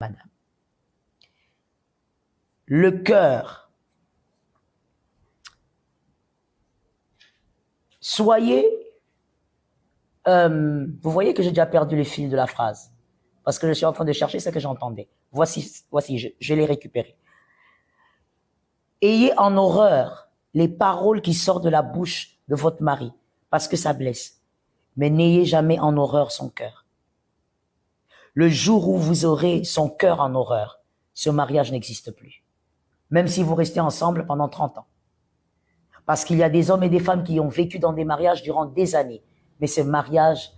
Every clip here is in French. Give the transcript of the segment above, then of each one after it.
madame. Le cœur. Soyez... vous voyez que j'ai déjà perdu le fil de la phrase. Parce que je suis en train de chercher ce que j'entendais. Voici, je l'ai récupéré. Ayez en horreur les paroles qui sortent de la bouche de votre mari, parce que ça blesse. Mais n'ayez jamais en horreur son cœur. Le jour où vous aurez son cœur en horreur, ce mariage n'existe plus. Même si vous restez ensemble pendant 30 ans. Parce qu'il y a des hommes et des femmes qui ont vécu dans des mariages durant des années. Mais ce mariage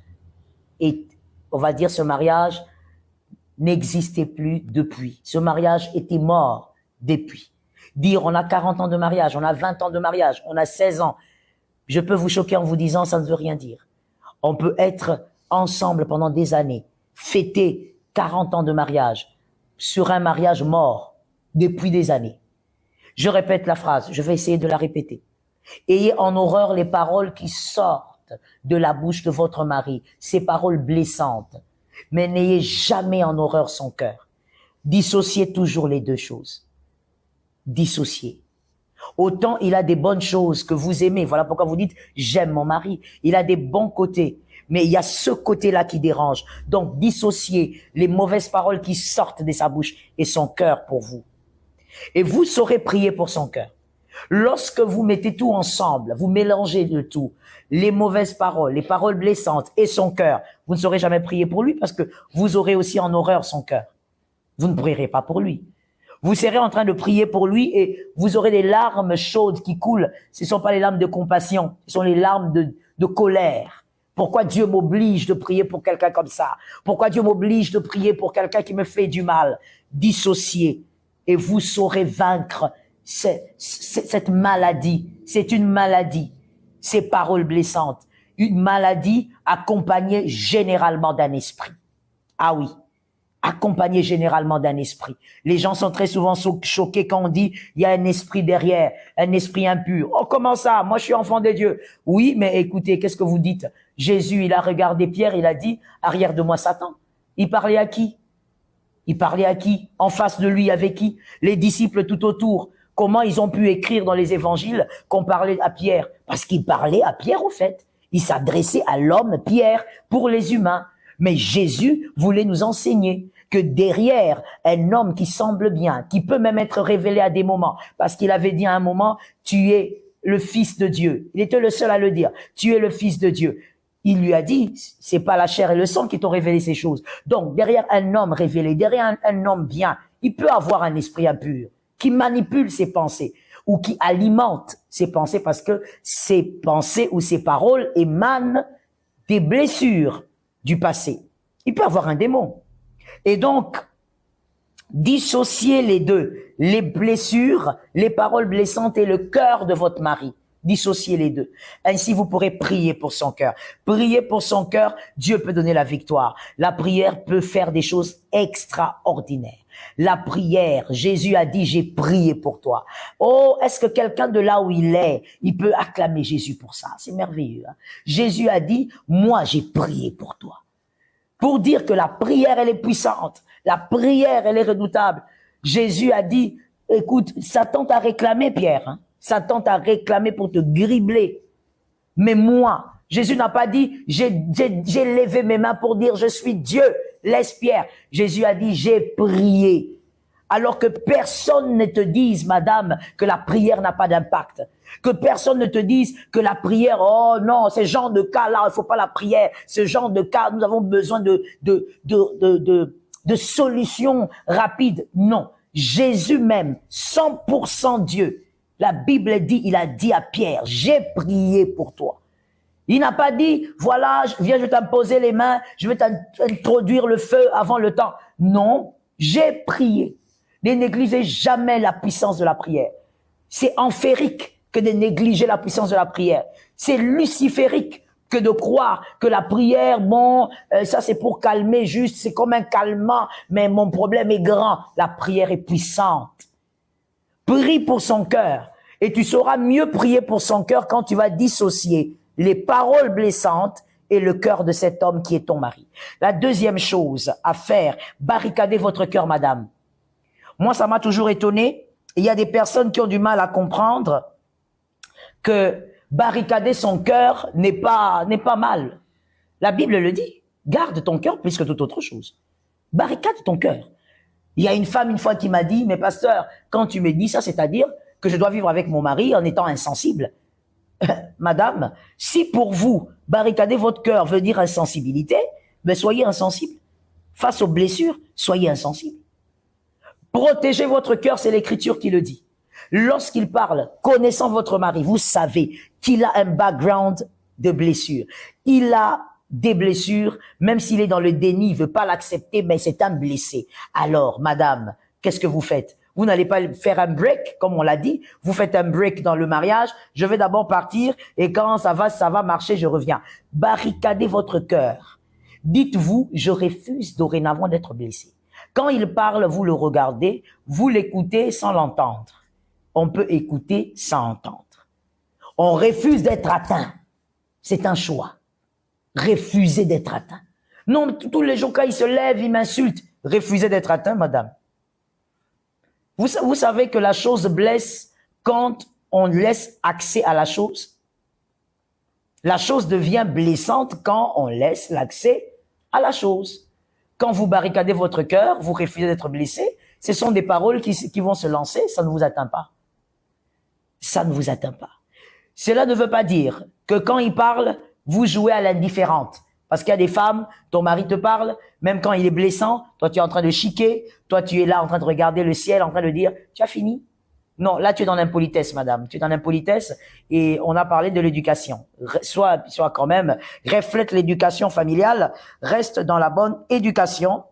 on va dire, ce mariage n'existait plus depuis. Ce mariage était mort depuis. Dire on a 40 ans de mariage, on a 20 ans de mariage, on a 16 ans. Je peux vous choquer en vous disant ça ne veut rien dire. On peut être ensemble pendant des années, fêter 40 ans de mariage sur un mariage mort depuis des années. Je répète la phrase, je vais essayer de la répéter. Ayez en horreur les paroles qui sortent de la bouche de votre mari, ces paroles blessantes. Mais n'ayez jamais en horreur son cœur. Dissociez toujours les deux choses. Dissociez. Autant il a des bonnes choses que vous aimez. Voilà pourquoi vous dites « j'aime mon mari ». Il a des bons côtés. Mais il y a ce côté-là qui dérange. Donc, dissociez les mauvaises paroles qui sortent de sa bouche et son cœur pour vous. Et vous saurez prier pour son cœur. Lorsque vous mettez tout ensemble, vous mélangez le tout, les mauvaises paroles, les paroles blessantes et son cœur, vous ne saurez jamais prier pour lui parce que vous aurez aussi en horreur son cœur. Vous ne prierez pas pour lui. Vous serez en train de prier pour lui et vous aurez des larmes chaudes qui coulent. Ce ne sont pas les larmes de compassion, ce sont les larmes de colère. Pourquoi Dieu m'oblige de prier pour quelqu'un comme ça? Pourquoi Dieu m'oblige de prier pour quelqu'un qui me fait du mal? Dissociez et vous saurez vaincre cette maladie. C'est une maladie, ces paroles blessantes. Une maladie accompagnée généralement d'un esprit. Ah oui, accompagnée généralement d'un esprit. Les gens sont très souvent choqués quand on dit il y a un esprit derrière, un esprit impur. Oh, comment ça? Moi, je suis enfant de Dieu. Oui, mais écoutez, qu'est-ce que vous dites? Jésus, il a regardé Pierre, il a dit, arrière de moi, Satan. Il parlait à qui? Il parlait à qui? En face de lui, avec qui? Les disciples tout autour. Comment ils ont pu écrire dans les évangiles qu'on parlait à Pierre? Parce qu'il parlait à Pierre, au fait. Il s'adressait à l'homme Pierre pour les humains. Mais Jésus voulait nous enseigner que derrière un homme qui semble bien, qui peut même être révélé à des moments, parce qu'il avait dit à un moment, tu es le Fils de Dieu. Il était le seul à le dire. Tu es le Fils de Dieu. Il lui a dit, c'est pas la chair et le sang qui t'ont révélé ces choses. Donc, derrière un homme révélé, derrière un homme bien, il peut avoir un esprit impur qui manipule ses pensées ou qui alimente ses pensées parce que ses pensées ou ses paroles émanent des blessures du passé. Il peut avoir un démon. Et donc, dissociez les deux, les blessures, les paroles blessantes et le cœur de votre mari. Dissociez les deux. Ainsi, vous pourrez prier pour son cœur. Prier pour son cœur, Dieu peut donner la victoire. La prière peut faire des choses extraordinaires. La prière, Jésus a dit, j'ai prié pour toi. Oh, est-ce que quelqu'un de là où il est, il peut acclamer Jésus pour ça? C'est merveilleux. Hein? Jésus a dit, moi, j'ai prié pour toi. Pour dire que la prière, elle est puissante. La prière, elle est redoutable. Jésus a dit, écoute, Satan t'a réclamé, Pierre. Hein? Satan t'a réclamé pour te gribler. Mais moi, Jésus n'a pas dit, j'ai levé mes mains pour dire, je suis Dieu. Laisse Pierre. Jésus a dit, j'ai prié. Alors que personne ne te dise, madame, que la prière n'a pas d'impact. Que personne ne te dise que la prière, oh non, ce genre de cas-là, il faut pas la prière. Ce genre de cas, nous avons besoin de solutions rapides. Non. Jésus même, 100% Dieu. La Bible dit, il a dit à Pierre, j'ai prié pour toi. Il n'a pas dit, voilà, viens, je vais t'imposer les mains, je vais t'introduire le feu avant le temps. Non, j'ai prié. Ne négligez jamais la puissance de la prière. C'est amphérique que de négliger la puissance de la prière. C'est luciférique que de croire que la prière, bon, ça c'est pour calmer juste, c'est comme un calmant, mais mon problème est grand. La prière est puissante. Prie pour son cœur et tu sauras mieux prier pour son cœur quand tu vas dissocier les paroles blessantes et le cœur de cet homme qui est ton mari. La deuxième chose à faire, barricader votre cœur, madame. Moi, ça m'a toujours étonné. Il y a des personnes qui ont du mal à comprendre que barricader son cœur n'est pas mal. La Bible le dit. Garde ton cœur plus que toute autre chose. Barricade ton cœur. Il y a une femme une fois qui m'a dit, mais pasteur, quand tu me dis ça, c'est-à-dire que je dois vivre avec mon mari en étant insensible. Madame, si pour vous, barricader votre cœur veut dire insensibilité, ben soyez insensible. Face aux blessures, soyez insensible. Protégez votre cœur, c'est l'Écriture qui le dit. Lorsqu'il parle, connaissant votre mari, vous savez qu'il a un background de blessures. Il a des blessures, même s'il est dans le déni, il veut pas l'accepter, mais c'est un blessé. Alors, madame, qu'est-ce que vous faites? Vous n'allez pas faire un break, comme on l'a dit. Vous faites un break dans le mariage. Je vais d'abord partir et quand ça va marcher, je reviens. Barricadez votre cœur. Dites-vous, je refuse dorénavant d'être blessé. Quand il parle, vous le regardez, vous l'écoutez sans l'entendre. On peut écouter sans entendre. On refuse d'être atteint. C'est un choix. Refuser d'être atteint. Non, tous les jours, quand il se lève, il m'insulte. Refusez d'être atteint, madame. Vous savez que la chose blesse quand on laisse accès à la chose. La chose devient blessante quand on laisse l'accès à la chose. Quand vous barricadez votre cœur, vous refusez d'être blessé, ce sont des paroles qui vont se lancer, ça ne vous atteint pas. Ça ne vous atteint pas. Cela ne veut pas dire que quand il parle, vous jouez à l'indifférente. Parce qu'il y a des femmes, ton mari te parle, même quand il est blessant, toi tu es en train de chiquer, toi tu es là en train de regarder le ciel, en train de dire, tu as fini? Non, là tu es dans l'impolitesse, madame. Tu es dans l'impolitesse et on a parlé de l'éducation. Soit quand même, reflète l'éducation familiale, reste dans la bonne éducation,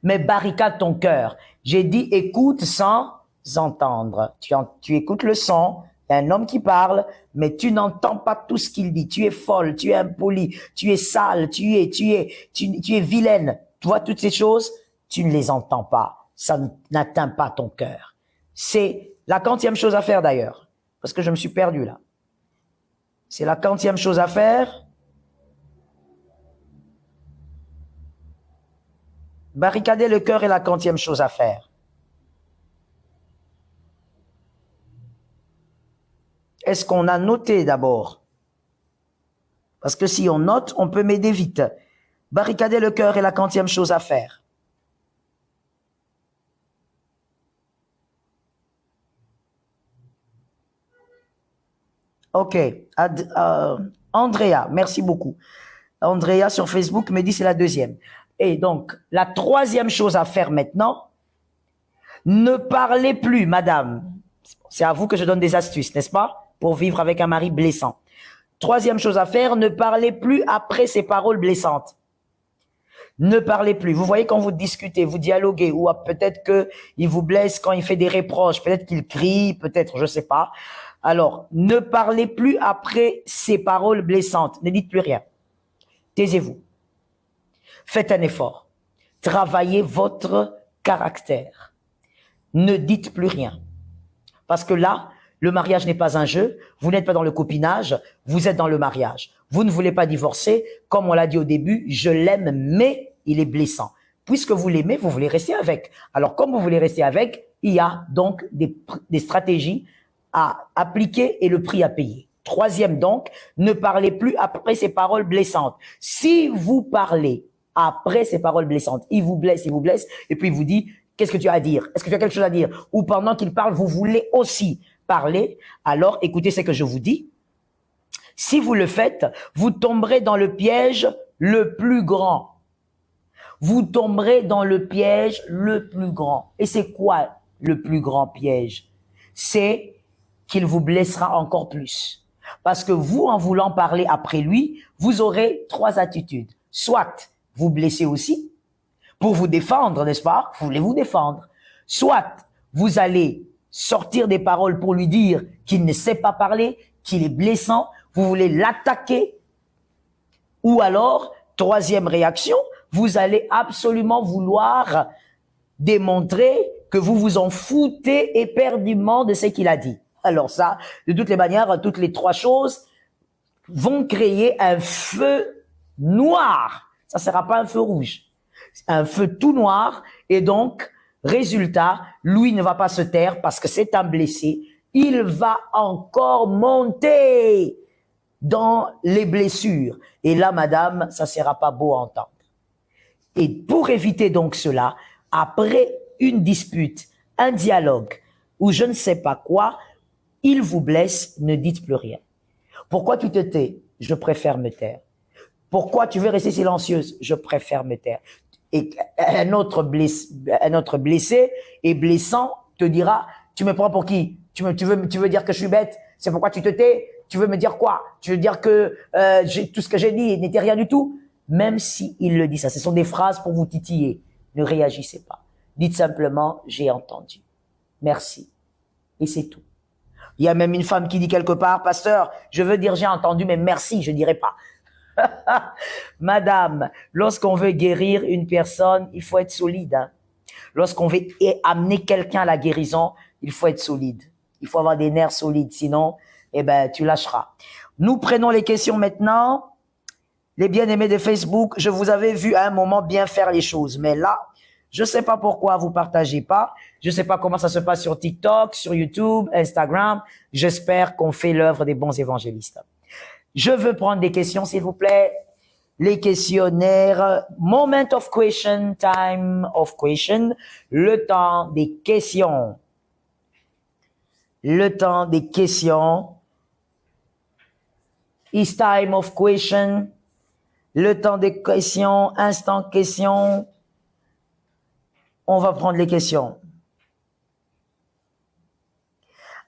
mais barricade ton cœur. J'ai dit écoute sans entendre. Tu écoutes le son, il y a un homme qui parle, mais tu n'entends pas tout ce qu'il dit. Tu es folle, tu es impolie, tu es sale, tu es vilaine. Tu vois toutes ces choses, tu ne les entends pas. Ça n'atteint pas ton cœur. C'est la 40e chose à faire d'ailleurs, parce que je me suis perdu là. C'est la 40e chose à faire. Barricader le cœur est la 40e chose à faire. Est-ce qu'on a noté d'abord? Parce que si on note, on peut m'aider vite. Barricader le cœur est la 40e chose à faire. Ok. Andrea, merci beaucoup. Andrea sur Facebook me dit c'est la 2e. Et donc, la 3e chose à faire maintenant, ne parlez plus, madame. C'est à vous que je donne des astuces, n'est-ce pas? Pour vivre avec un mari blessant. 3e chose à faire, ne parlez plus après ces paroles blessantes. Ne parlez plus. Vous voyez quand vous discutez, vous dialoguez, ou peut-être que il vous blesse quand il fait des reproches, peut-être qu'il crie, peut-être, je sais pas. Alors, ne parlez plus après ces paroles blessantes. Ne dites plus rien. Taisez-vous. Faites un effort. Travaillez votre caractère. Ne dites plus rien. Parce que là, le mariage n'est pas un jeu, vous n'êtes pas dans le copinage, vous êtes dans le mariage. Vous ne voulez pas divorcer, comme on l'a dit au début, je l'aime, mais il est blessant. Puisque vous l'aimez, vous voulez rester avec. Alors, comme vous voulez rester avec, il y a donc des stratégies à appliquer et le prix à payer. 3e donc, ne parlez plus après ces paroles blessantes. Si vous parlez après ces paroles blessantes, il vous blesse, et puis il vous dit, qu'est-ce que tu as à dire? Est-ce que tu as quelque chose à dire? Ou pendant qu'il parle, vous voulez aussi parler, alors écoutez ce que je vous dis. Si vous le faites, vous tomberez dans le piège le plus grand. Vous tomberez dans le piège le plus grand. Et c'est quoi le plus grand piège? C'est qu'il vous blessera encore plus. Parce que vous, en voulant parler après lui, vous aurez 3 attitudes. Soit vous blessez aussi, pour vous défendre, n'est-ce pas? Vous voulez vous défendre. Soit vous allez sortir des paroles pour lui dire qu'il ne sait pas parler, qu'il est blessant, vous voulez l'attaquer. Ou alors, 3e réaction, vous allez absolument vouloir démontrer que vous vous en foutez éperdument de ce qu'il a dit. Alors ça, de toutes les manières, toutes les 3 choses, vont créer un feu noir. Ça sera pas un feu rouge. Un feu tout noir. Et donc, résultat, lui ne va pas se taire parce que c'est un blessé. Il va encore monter dans les blessures. Et là, madame, ça sera pas beau à entendre. Et pour éviter donc cela, après une dispute, un dialogue, ou je ne sais pas quoi, il vous blesse, ne dites plus rien. Pourquoi tu te tais? Je préfère me taire. Pourquoi tu veux rester silencieuse? Je préfère me taire. Et un autre blessé et blessant te dira, tu me prends pour qui? Tu veux dire que je suis bête? C'est pourquoi tu te tais? Tu veux me dire quoi? Tu veux dire que tout ce que j'ai dit n'était rien du tout? Même si il le dit ça, ce sont des phrases pour vous titiller. Ne réagissez pas. Dites simplement, j'ai entendu. Merci. Et c'est tout. Il y a même une femme qui dit quelque part, pasteur, je veux dire j'ai entendu, mais merci, je dirai pas. Madame, lorsqu'on veut guérir une personne, il faut être solide. Hein. Lorsqu'on veut amener quelqu'un à la guérison, il faut être solide. Il faut avoir des nerfs solides, sinon, eh ben, tu lâcheras. Nous prenons les questions maintenant. Les bien-aimés de Facebook, je vous avais vu à un moment bien faire les choses, mais là, je sais pas pourquoi vous partagez pas. Je sais pas comment ça se passe sur TikTok, sur YouTube, Instagram. J'espère qu'on fait l'œuvre des bons évangélistes. Je veux prendre des questions, s'il vous plaît. Les questionnaires. Moment of question, time of question. Le temps des questions. Le temps des questions. It's time of question. Le temps des questions, instant question. On va prendre les questions.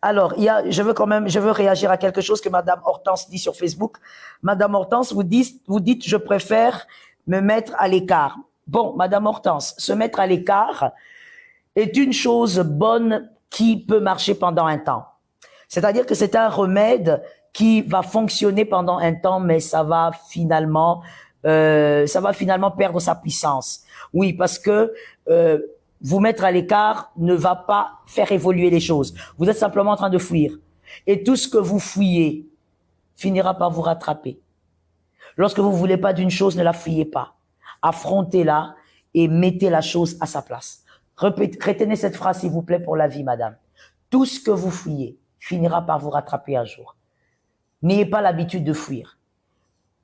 Alors, je veux réagir à quelque chose que Madame Hortense dit sur Facebook. Madame Hortense, vous dites, je préfère me mettre à l'écart. Bon, Madame Hortense, se mettre à l'écart est une chose bonne qui peut marcher pendant un temps. C'est-à-dire que c'est un remède qui va fonctionner pendant un temps, mais ça va finalement perdre sa puissance. Oui, parce que vous mettre à l'écart ne va pas faire évoluer les choses. Vous êtes simplement en train de fuir. Et tout ce que vous fuyez finira par vous rattraper. Lorsque vous voulez pas d'une chose, ne la fuyez pas. Affrontez-la et mettez la chose à sa place. Retenez cette phrase, s'il vous plaît, pour la vie, madame. Tout ce que vous fuyez finira par vous rattraper un jour. N'ayez pas l'habitude de fuir.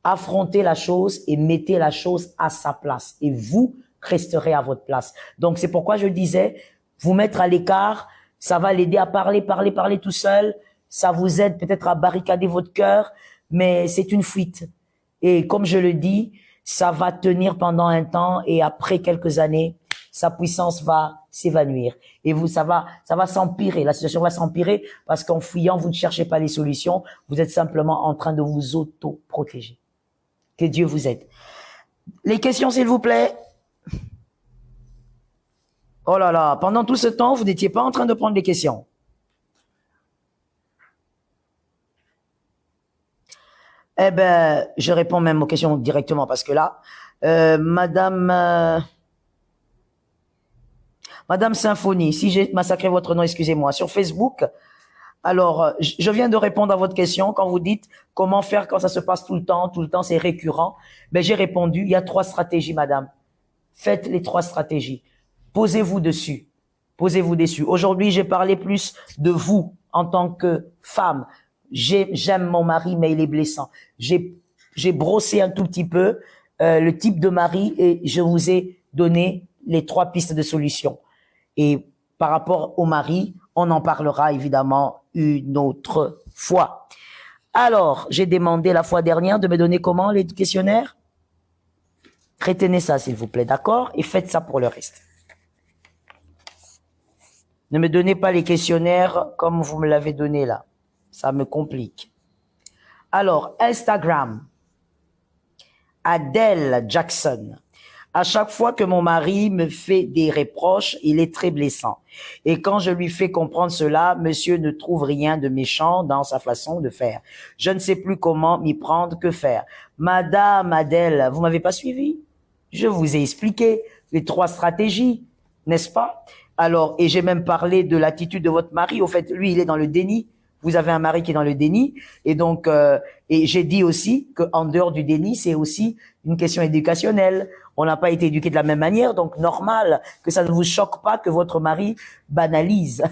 Affrontez la chose et mettez la chose à sa place. Et vous resterez à votre place. Donc, c'est pourquoi je disais, vous mettre à l'écart, ça va l'aider à parler tout seul. Ça vous aide peut-être à barricader votre cœur, mais c'est une fuite. Et comme je le dis, ça va tenir pendant un temps et après quelques années, sa puissance va s'évanouir. Et ça va s'empirer. La situation va s'empirer parce qu'en fuyant, vous ne cherchez pas les solutions. Vous êtes simplement en train de vous auto-protéger. Que Dieu vous aide. Les questions, s'il vous plaît. Oh là là, pendant tout ce temps, vous n'étiez pas en train de prendre les questions. Eh ben, je réponds même aux questions directement parce que là, Madame Symphonie, si j'ai massacré votre nom, excusez-moi, sur Facebook. Alors, je viens de répondre à votre question quand vous dites comment faire quand ça se passe tout le temps, c'est récurrent. Ben, j'ai répondu, il y a 3 stratégies, madame. Faites les 3 stratégies. Posez-vous dessus. Posez-vous dessus. Aujourd'hui, j'ai parlé plus de vous en tant que femme. J'aime mon mari, mais il est blessant. J'ai brossé un tout petit peu le type de mari et je vous ai donné les 3 pistes de solution. Et par rapport au mari, on en parlera évidemment une autre fois. Alors, j'ai demandé la fois dernière de me donner comment les questionnaires? Retenez ça, s'il vous plaît, d'accord? Et faites ça pour le reste. Ne me donnez pas les questionnaires comme vous me l'avez donné là. Ça me complique. Alors, Instagram. Adèle Jackson. À chaque fois que mon mari me fait des reproches, il est très blessant. Et quand je lui fais comprendre cela, monsieur ne trouve rien de méchant dans sa façon de faire. Je ne sais plus comment m'y prendre, que faire. Madame Adèle, vous m'avez pas suivi? Je vous ai expliqué les 3 stratégies, n'est-ce pas? Alors, et j'ai même parlé de l'attitude de votre mari. Au fait, lui, il est dans le déni. vous avez un mari qui est dans le déni. Et donc, et j'ai dit aussi qu'en dehors du déni, c'est aussi une question éducationnelle. On n'a pas été éduqué de la même manière, donc normal que ça ne vous choque pas que votre mari banalise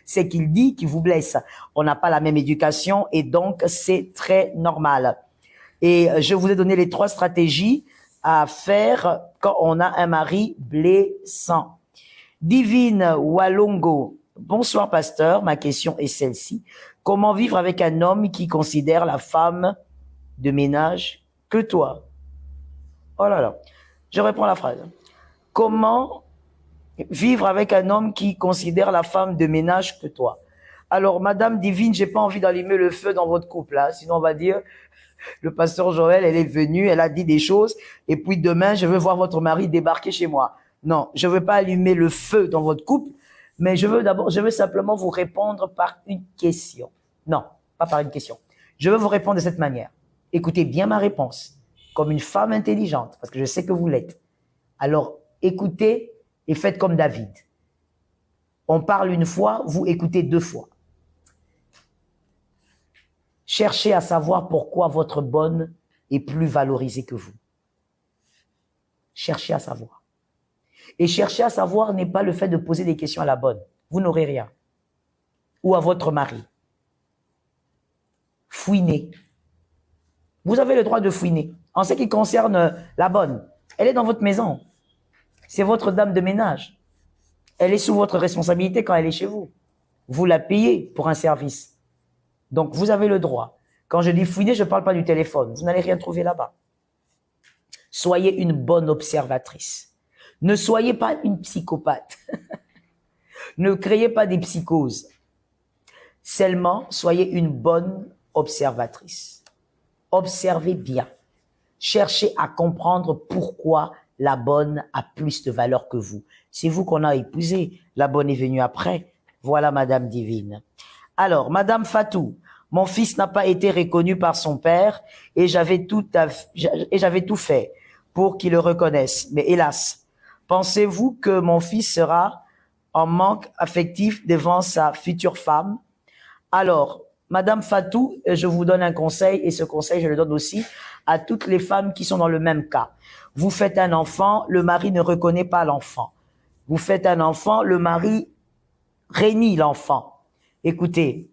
ce qu'il dit qui vous blesse. On n'a pas la même éducation et donc c'est très normal. Et je vous ai donné les 3 stratégies à faire quand on a un mari blessant. Divine Walongo, bonsoir pasteur, ma question est celle-ci. Comment vivre avec un homme qui considère la femme de ménage que toi? Oh là là, je reprends la phrase. Comment vivre avec un homme qui considère la femme de ménage que toi? Alors, Madame Divine, j'ai pas envie d'allumer le feu dans votre couple, là. Sinon on va dire, le pasteur Joël, elle est venue, elle a dit des choses, et puis demain, je veux voir votre mari débarquer chez moi. Non, je veux pas allumer le feu dans votre couple, mais je veux simplement vous répondre par une question. Non, pas par une question. Je veux vous répondre de cette manière. Écoutez bien ma réponse, comme une femme intelligente, parce que je sais que vous l'êtes. Alors, écoutez et faites comme David. On parle une fois, vous écoutez 2 fois. Cherchez à savoir pourquoi votre bonne est plus valorisée que vous. Cherchez à savoir. Et chercher à savoir n'est pas le fait de poser des questions à la bonne. Vous n'aurez rien. Ou à votre mari. Fouinez. Vous avez le droit de fouiner. En ce qui concerne la bonne, elle est dans votre maison. C'est votre dame de ménage. Elle est sous votre responsabilité quand elle est chez vous. Vous la payez pour un service. Donc, vous avez le droit. Quand je dis fouiner, je ne parle pas du téléphone. Vous n'allez rien trouver là-bas. Soyez une bonne observatrice. Ne soyez pas une psychopathe. Ne créez pas des psychoses. Seulement, soyez une bonne observatrice. Observez bien. Cherchez à comprendre pourquoi la bonne a plus de valeur que vous. C'est vous qu'on a épousé. La bonne est venue après. Voilà Madame Divine. Alors, Madame Fatou, mon fils n'a pas été reconnu par son père et j'avais tout fait pour qu'il le reconnaisse. Mais hélas, pensez-vous que mon fils sera en manque affectif devant sa future femme? Alors, Madame Fatou, je vous donne un conseil et ce conseil, je le donne aussi à toutes les femmes qui sont dans le même cas. Vous faites un enfant, le mari ne reconnaît pas l'enfant. Vous faites un enfant, le mari renie l'enfant. Écoutez,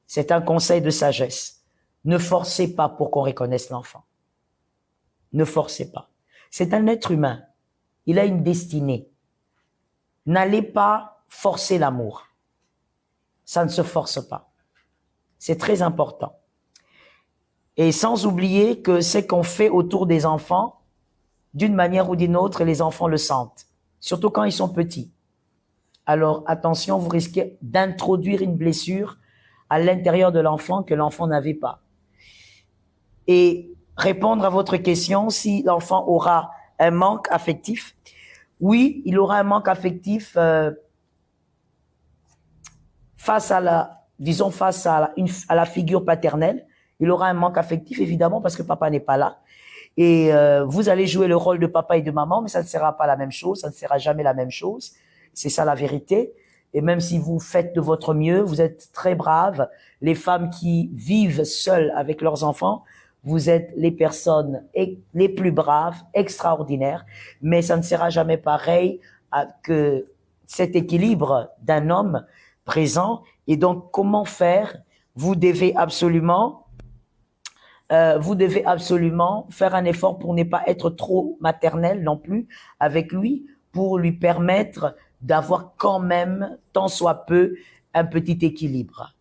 c'est un conseil de sagesse. Ne forcez pas pour qu'on reconnaisse l'enfant. Ne forcez pas. C'est un être humain. Il a une destinée. N'allez pas forcer l'amour. Ça ne se force pas. C'est très important. Et sans oublier que ce qu'on fait autour des enfants, d'une manière ou d'une autre, les enfants le sentent. Surtout quand ils sont petits. Alors attention, vous risquez d'introduire une blessure à l'intérieur de l'enfant que l'enfant n'avait pas. Et répondre à votre question, si l'enfant aura un manque affectif, oui, il aura un manque affectif face à la figure paternelle. Il aura un manque affectif, évidemment, parce que papa n'est pas là. Et vous allez jouer le rôle de papa et de maman, mais ça ne sera pas la même chose, ça ne sera jamais la même chose. C'est ça la vérité. Et même si vous faites de votre mieux, vous êtes très braves. Les femmes qui vivent seules avec leurs enfants, vous êtes les personnes les plus braves, extraordinaires. Mais ça ne sera jamais pareil que cet équilibre d'un homme présent. Et donc, comment faire? Vous devez absolument faire un effort pour ne pas être trop maternel non plus avec lui, pour lui permettre d'avoir quand même, tant soit peu, un petit équilibre.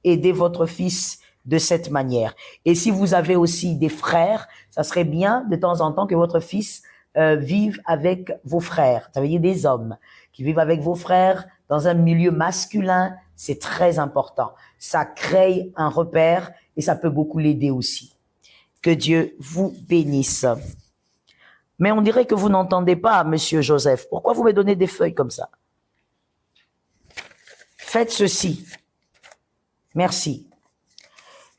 Aidez votre fils de cette manière. Et si vous avez aussi des frères, ça serait bien de temps en temps que votre fils vive avec vos frères. Ça veut dire des hommes qui vivent avec vos frères dans un milieu masculin. C'est très important. Ça crée un repère et ça peut beaucoup l'aider aussi. Que Dieu vous bénisse. Mais on dirait que vous n'entendez pas, Monsieur Joseph. Pourquoi vous me donnez des feuilles comme ça? Faites ceci. Merci.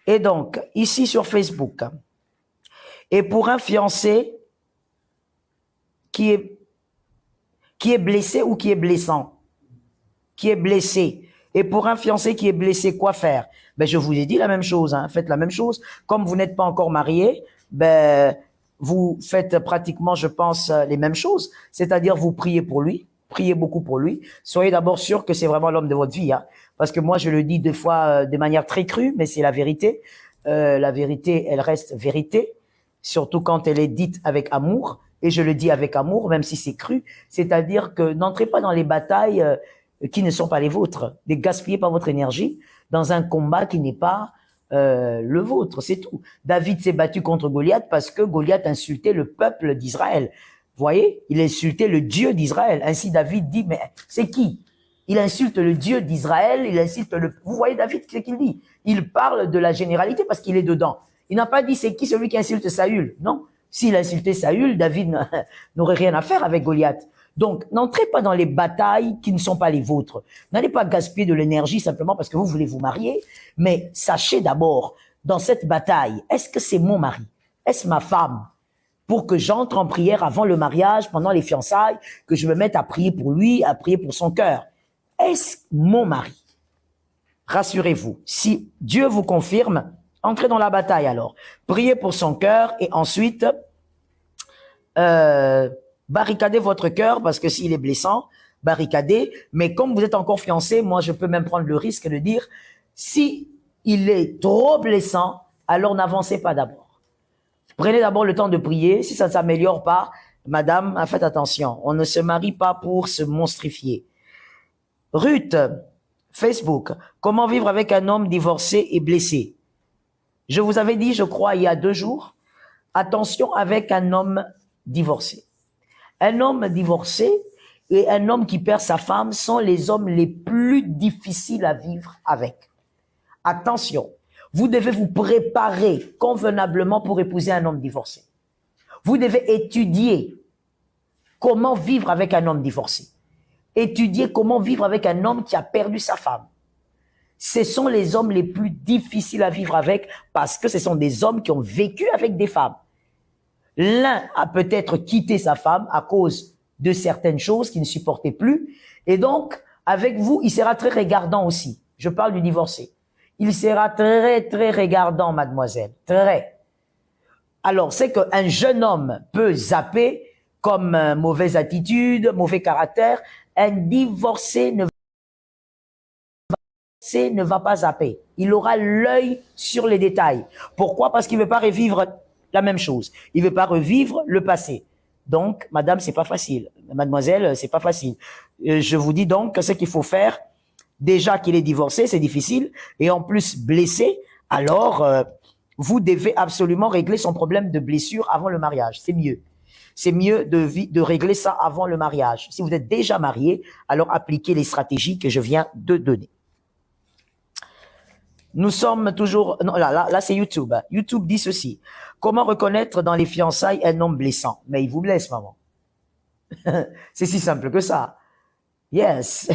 Et donc, ici sur Facebook, et pour un fiancé qui est blessé ou qui est blessant, qui est blessé Et pour un fiancé qui est blessé, quoi faire? Ben, je vous ai dit la même chose, hein. Faites la même chose. Comme vous n'êtes pas encore marié, ben, vous faites pratiquement, je pense, les mêmes choses. C'est-à-dire, vous priez pour lui. Priez beaucoup pour lui. Soyez d'abord sûr que c'est vraiment l'homme de votre vie, hein. Parce que moi, je le dis des fois de manière très crue, mais c'est la vérité. La vérité, elle reste vérité, surtout quand elle est dite avec amour. Et je le dis avec amour, même si c'est cru. C'est-à-dire que n'entrez pas dans les batailles qui ne sont pas les vôtres. Ne gaspillez pas votre énergie dans un combat qui n'est pas le vôtre, c'est tout. David s'est battu contre Goliath parce que Goliath insultait le peuple d'Israël. Vous voyez, il insultait le Dieu d'Israël. Ainsi David dit, mais c'est qui? Il insulte le Dieu d'Israël, il insulte le... Vous voyez David, ce qu'il dit? Il parle de la généralité parce qu'il est dedans. Il n'a pas dit c'est qui celui qui insulte Saül. Non, s'il insultait Saül, David n'aurait rien à faire avec Goliath. Donc, n'entrez pas dans les batailles qui ne sont pas les vôtres. N'allez pas gaspiller de l'énergie simplement parce que vous voulez vous marier, mais sachez d'abord, dans cette bataille, est-ce que c'est mon mari? Est-ce ma femme? Pour que j'entre en prière avant le mariage, pendant les fiançailles, que je me mette à prier pour lui, à prier pour son cœur. Est-ce mon mari? Rassurez-vous, si Dieu vous confirme, entrez dans la bataille alors. Priez pour son cœur et ensuite, barricadez votre cœur parce que s'il est blessant, barricadez. Mais comme vous êtes encore fiancé, moi je peux même prendre le risque de dire, si il est trop blessant, alors n'avancez pas d'abord. Prenez d'abord le temps de prier. Si ça ne s'améliore pas, madame, faites attention. On ne se marie pas pour se monstrifier. Ruth, Facebook, comment vivre avec un homme divorcé et blessé? Je vous avais dit, je crois, il y a 2 jours, attention avec un homme divorcé. Un homme divorcé et un homme qui perd sa femme sont les hommes les plus difficiles à vivre avec. Attention, vous devez vous préparer convenablement pour épouser un homme divorcé. Vous devez étudier comment vivre avec un homme divorcé. Étudier comment vivre avec un homme qui a perdu sa femme. Ce sont les hommes les plus difficiles à vivre avec parce que ce sont des hommes qui ont vécu avec des femmes. L'un a peut-être quitté sa femme à cause de certaines choses qu'il ne supportait plus. Et donc, avec vous, il sera très regardant aussi. Je parle du divorcé. Il sera très, très regardant, mademoiselle. Très. Alors, c'est qu'un jeune homme peut zapper comme mauvaise attitude, mauvais caractère. Un divorcé ne va pas zapper. Il aura l'œil sur les détails. Pourquoi? Parce qu'il ne veut pas revivre la même chose. Il ne veut pas revivre le passé. Donc, madame, c'est pas facile. Mademoiselle, c'est pas facile. Je vous dis donc que ce qu'il faut faire, déjà qu'il est divorcé, c'est difficile. Et en plus, blessé, alors, vous devez absolument régler son problème de blessure avant le mariage. C'est mieux. C'est mieux de régler ça avant le mariage. Si vous êtes déjà marié, alors appliquez les stratégies que je viens de donner. Nous sommes toujours... Non, là c'est YouTube. YouTube dit ceci. Comment reconnaître dans les fiançailles un homme blessant? Mais il vous blesse, maman. C'est si simple que ça. Yes,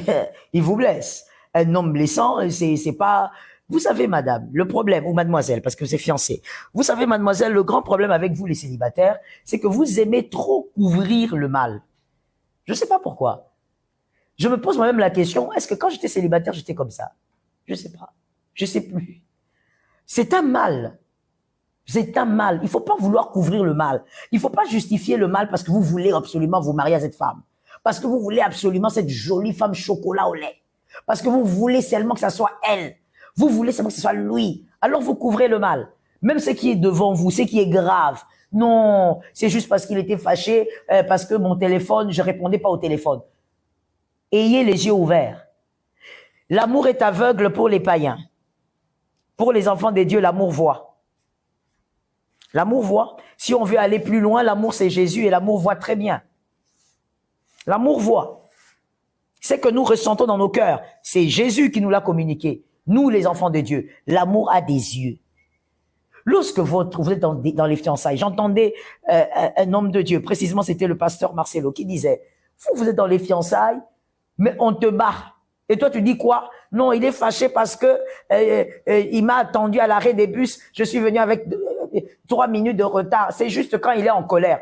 il vous blesse. Un homme blessant, c'est pas... Vous savez, madame, le problème, ou mademoiselle, parce que c'est fiancé. Vous savez, mademoiselle, le grand problème avec vous, les célibataires, c'est que vous aimez trop couvrir le mal. Je sais pas pourquoi. Je me pose moi-même la question, est-ce que quand j'étais célibataire, j'étais comme ça? Je sais pas. Je sais plus. C'est un mal. C'est un mal. Il faut pas vouloir couvrir le mal. Il faut pas justifier le mal parce que vous voulez absolument vous marier à cette femme. Parce que vous voulez absolument cette jolie femme chocolat au lait. Parce que vous voulez seulement que ça soit elle. Vous voulez seulement que ce soit lui. Alors vous couvrez le mal. Même ce qui est devant vous, ce qui est grave. Non, c'est juste parce qu'il était fâché, parce que mon téléphone, je répondais pas au téléphone. Ayez les yeux ouverts. L'amour est aveugle pour les païens. Pour les enfants des dieux, l'amour voit. L'amour voit. Si on veut aller plus loin, l'amour c'est Jésus et l'amour voit très bien. L'amour voit. C'est que nous ressentons dans nos cœurs. C'est Jésus qui nous l'a communiqué. Nous, les enfants de Dieu, l'amour a des yeux. Lorsque vous êtes dans les fiançailles, j'entendais un homme de Dieu, précisément c'était le pasteur Marcelo, qui disait, vous êtes dans les fiançailles, mais on te bat. Et toi, tu dis quoi? Non, il est fâché parce que il m'a attendu à l'arrêt des bus, je suis venu avec 3 minutes de retard. C'est juste quand il est en colère.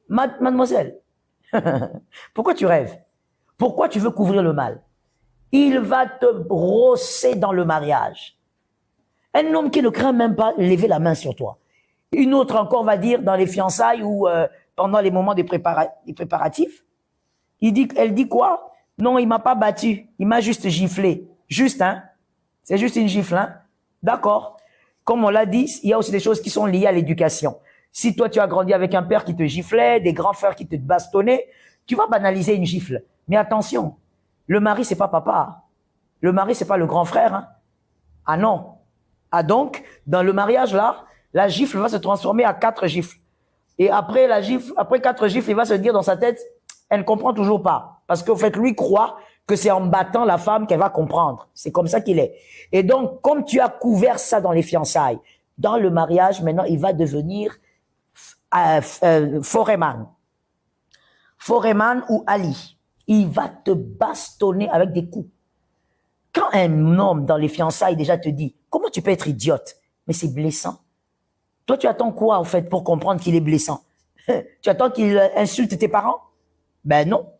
Mademoiselle, pourquoi tu rêves? Pourquoi tu veux couvrir le mal? Il va te brosser dans le mariage. Un homme qui ne craint même pas lever la main sur toi. Une autre encore va dire dans les fiançailles ou pendant les moments des préparatifs, elle dit quoi? Non, il m'a pas battu, il m'a juste giflé. Juste, hein? C'est juste une gifle, hein? D'accord. Comme on l'a dit, il y a aussi des choses qui sont liées à l'éducation. Si toi, tu as grandi avec un père qui te giflait, des grands frères qui te bastonnaient, tu vas banaliser une gifle. Mais attention, le mari, c'est pas papa. Le mari, c'est pas le grand frère, hein? Ah non. Ah donc, dans le mariage, là, la gifle va se transformer à 4 gifles. Et après la gifle, après 4 gifles, il va se dire dans sa tête, elle ne comprend toujours pas. Parce qu'en fait, lui croit que c'est en battant la femme qu'elle va comprendre. C'est comme ça qu'il est. Et donc, comme tu as couvert ça dans les fiançailles, dans le mariage, maintenant, il va devenir foreman. Foreman ou Ali. Il va te bastonner avec des coups. Quand un homme dans les fiançailles déjà te dit, comment tu peux être idiote? Mais c'est blessant. Toi, tu attends quoi, en fait, pour comprendre qu'il est blessant? Tu attends qu'il insulte tes parents? Ben non.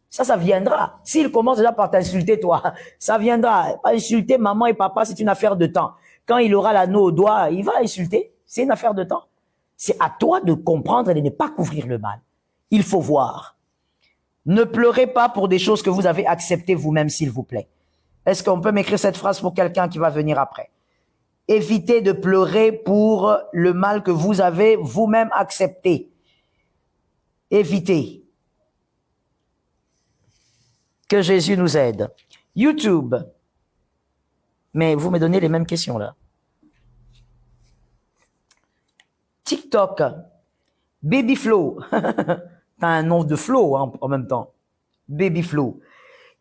Ça viendra. S'il commence déjà par t'insulter, toi, ça viendra. Insulter maman et papa, c'est une affaire de temps. Quand il aura l'anneau au doigt, il va insulter. C'est une affaire de temps. C'est à toi de comprendre et de ne pas couvrir le mal. Il faut voir. Ne pleurez pas pour des choses que vous avez acceptées vous-même, s'il vous plaît. Est-ce qu'on peut m'écrire cette phrase pour quelqu'un qui va venir après? Évitez de pleurer pour le mal que vous avez vous-même accepté. Évitez. Que Jésus nous aide. YouTube. Mais vous me donnez les mêmes questions là. TikTok. Baby Flow. T'as un nom de flow hein, en même temps. Baby Flow.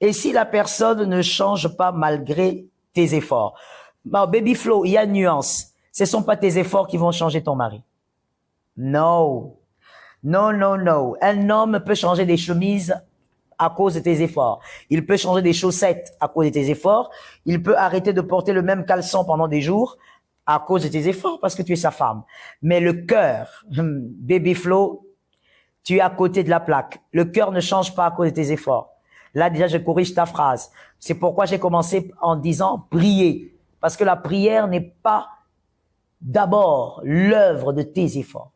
Et si la personne ne change pas malgré tes efforts? Bon, Baby Flow, il y a une nuance. Ce ne sont pas tes efforts qui vont changer ton mari. Non. Non, non, non. Un homme peut changer des chemises à cause de tes efforts. Il peut changer des chaussettes à cause de tes efforts. Il peut arrêter de porter le même caleçon pendant des jours à cause de tes efforts parce que tu es sa femme. Mais le cœur, Baby Flow, tu es à côté de la plaque. Le cœur ne change pas à cause de tes efforts. Là, déjà, je corrige ta phrase. C'est pourquoi j'ai commencé en disant prier. Parce que la prière n'est pas d'abord l'œuvre de tes efforts.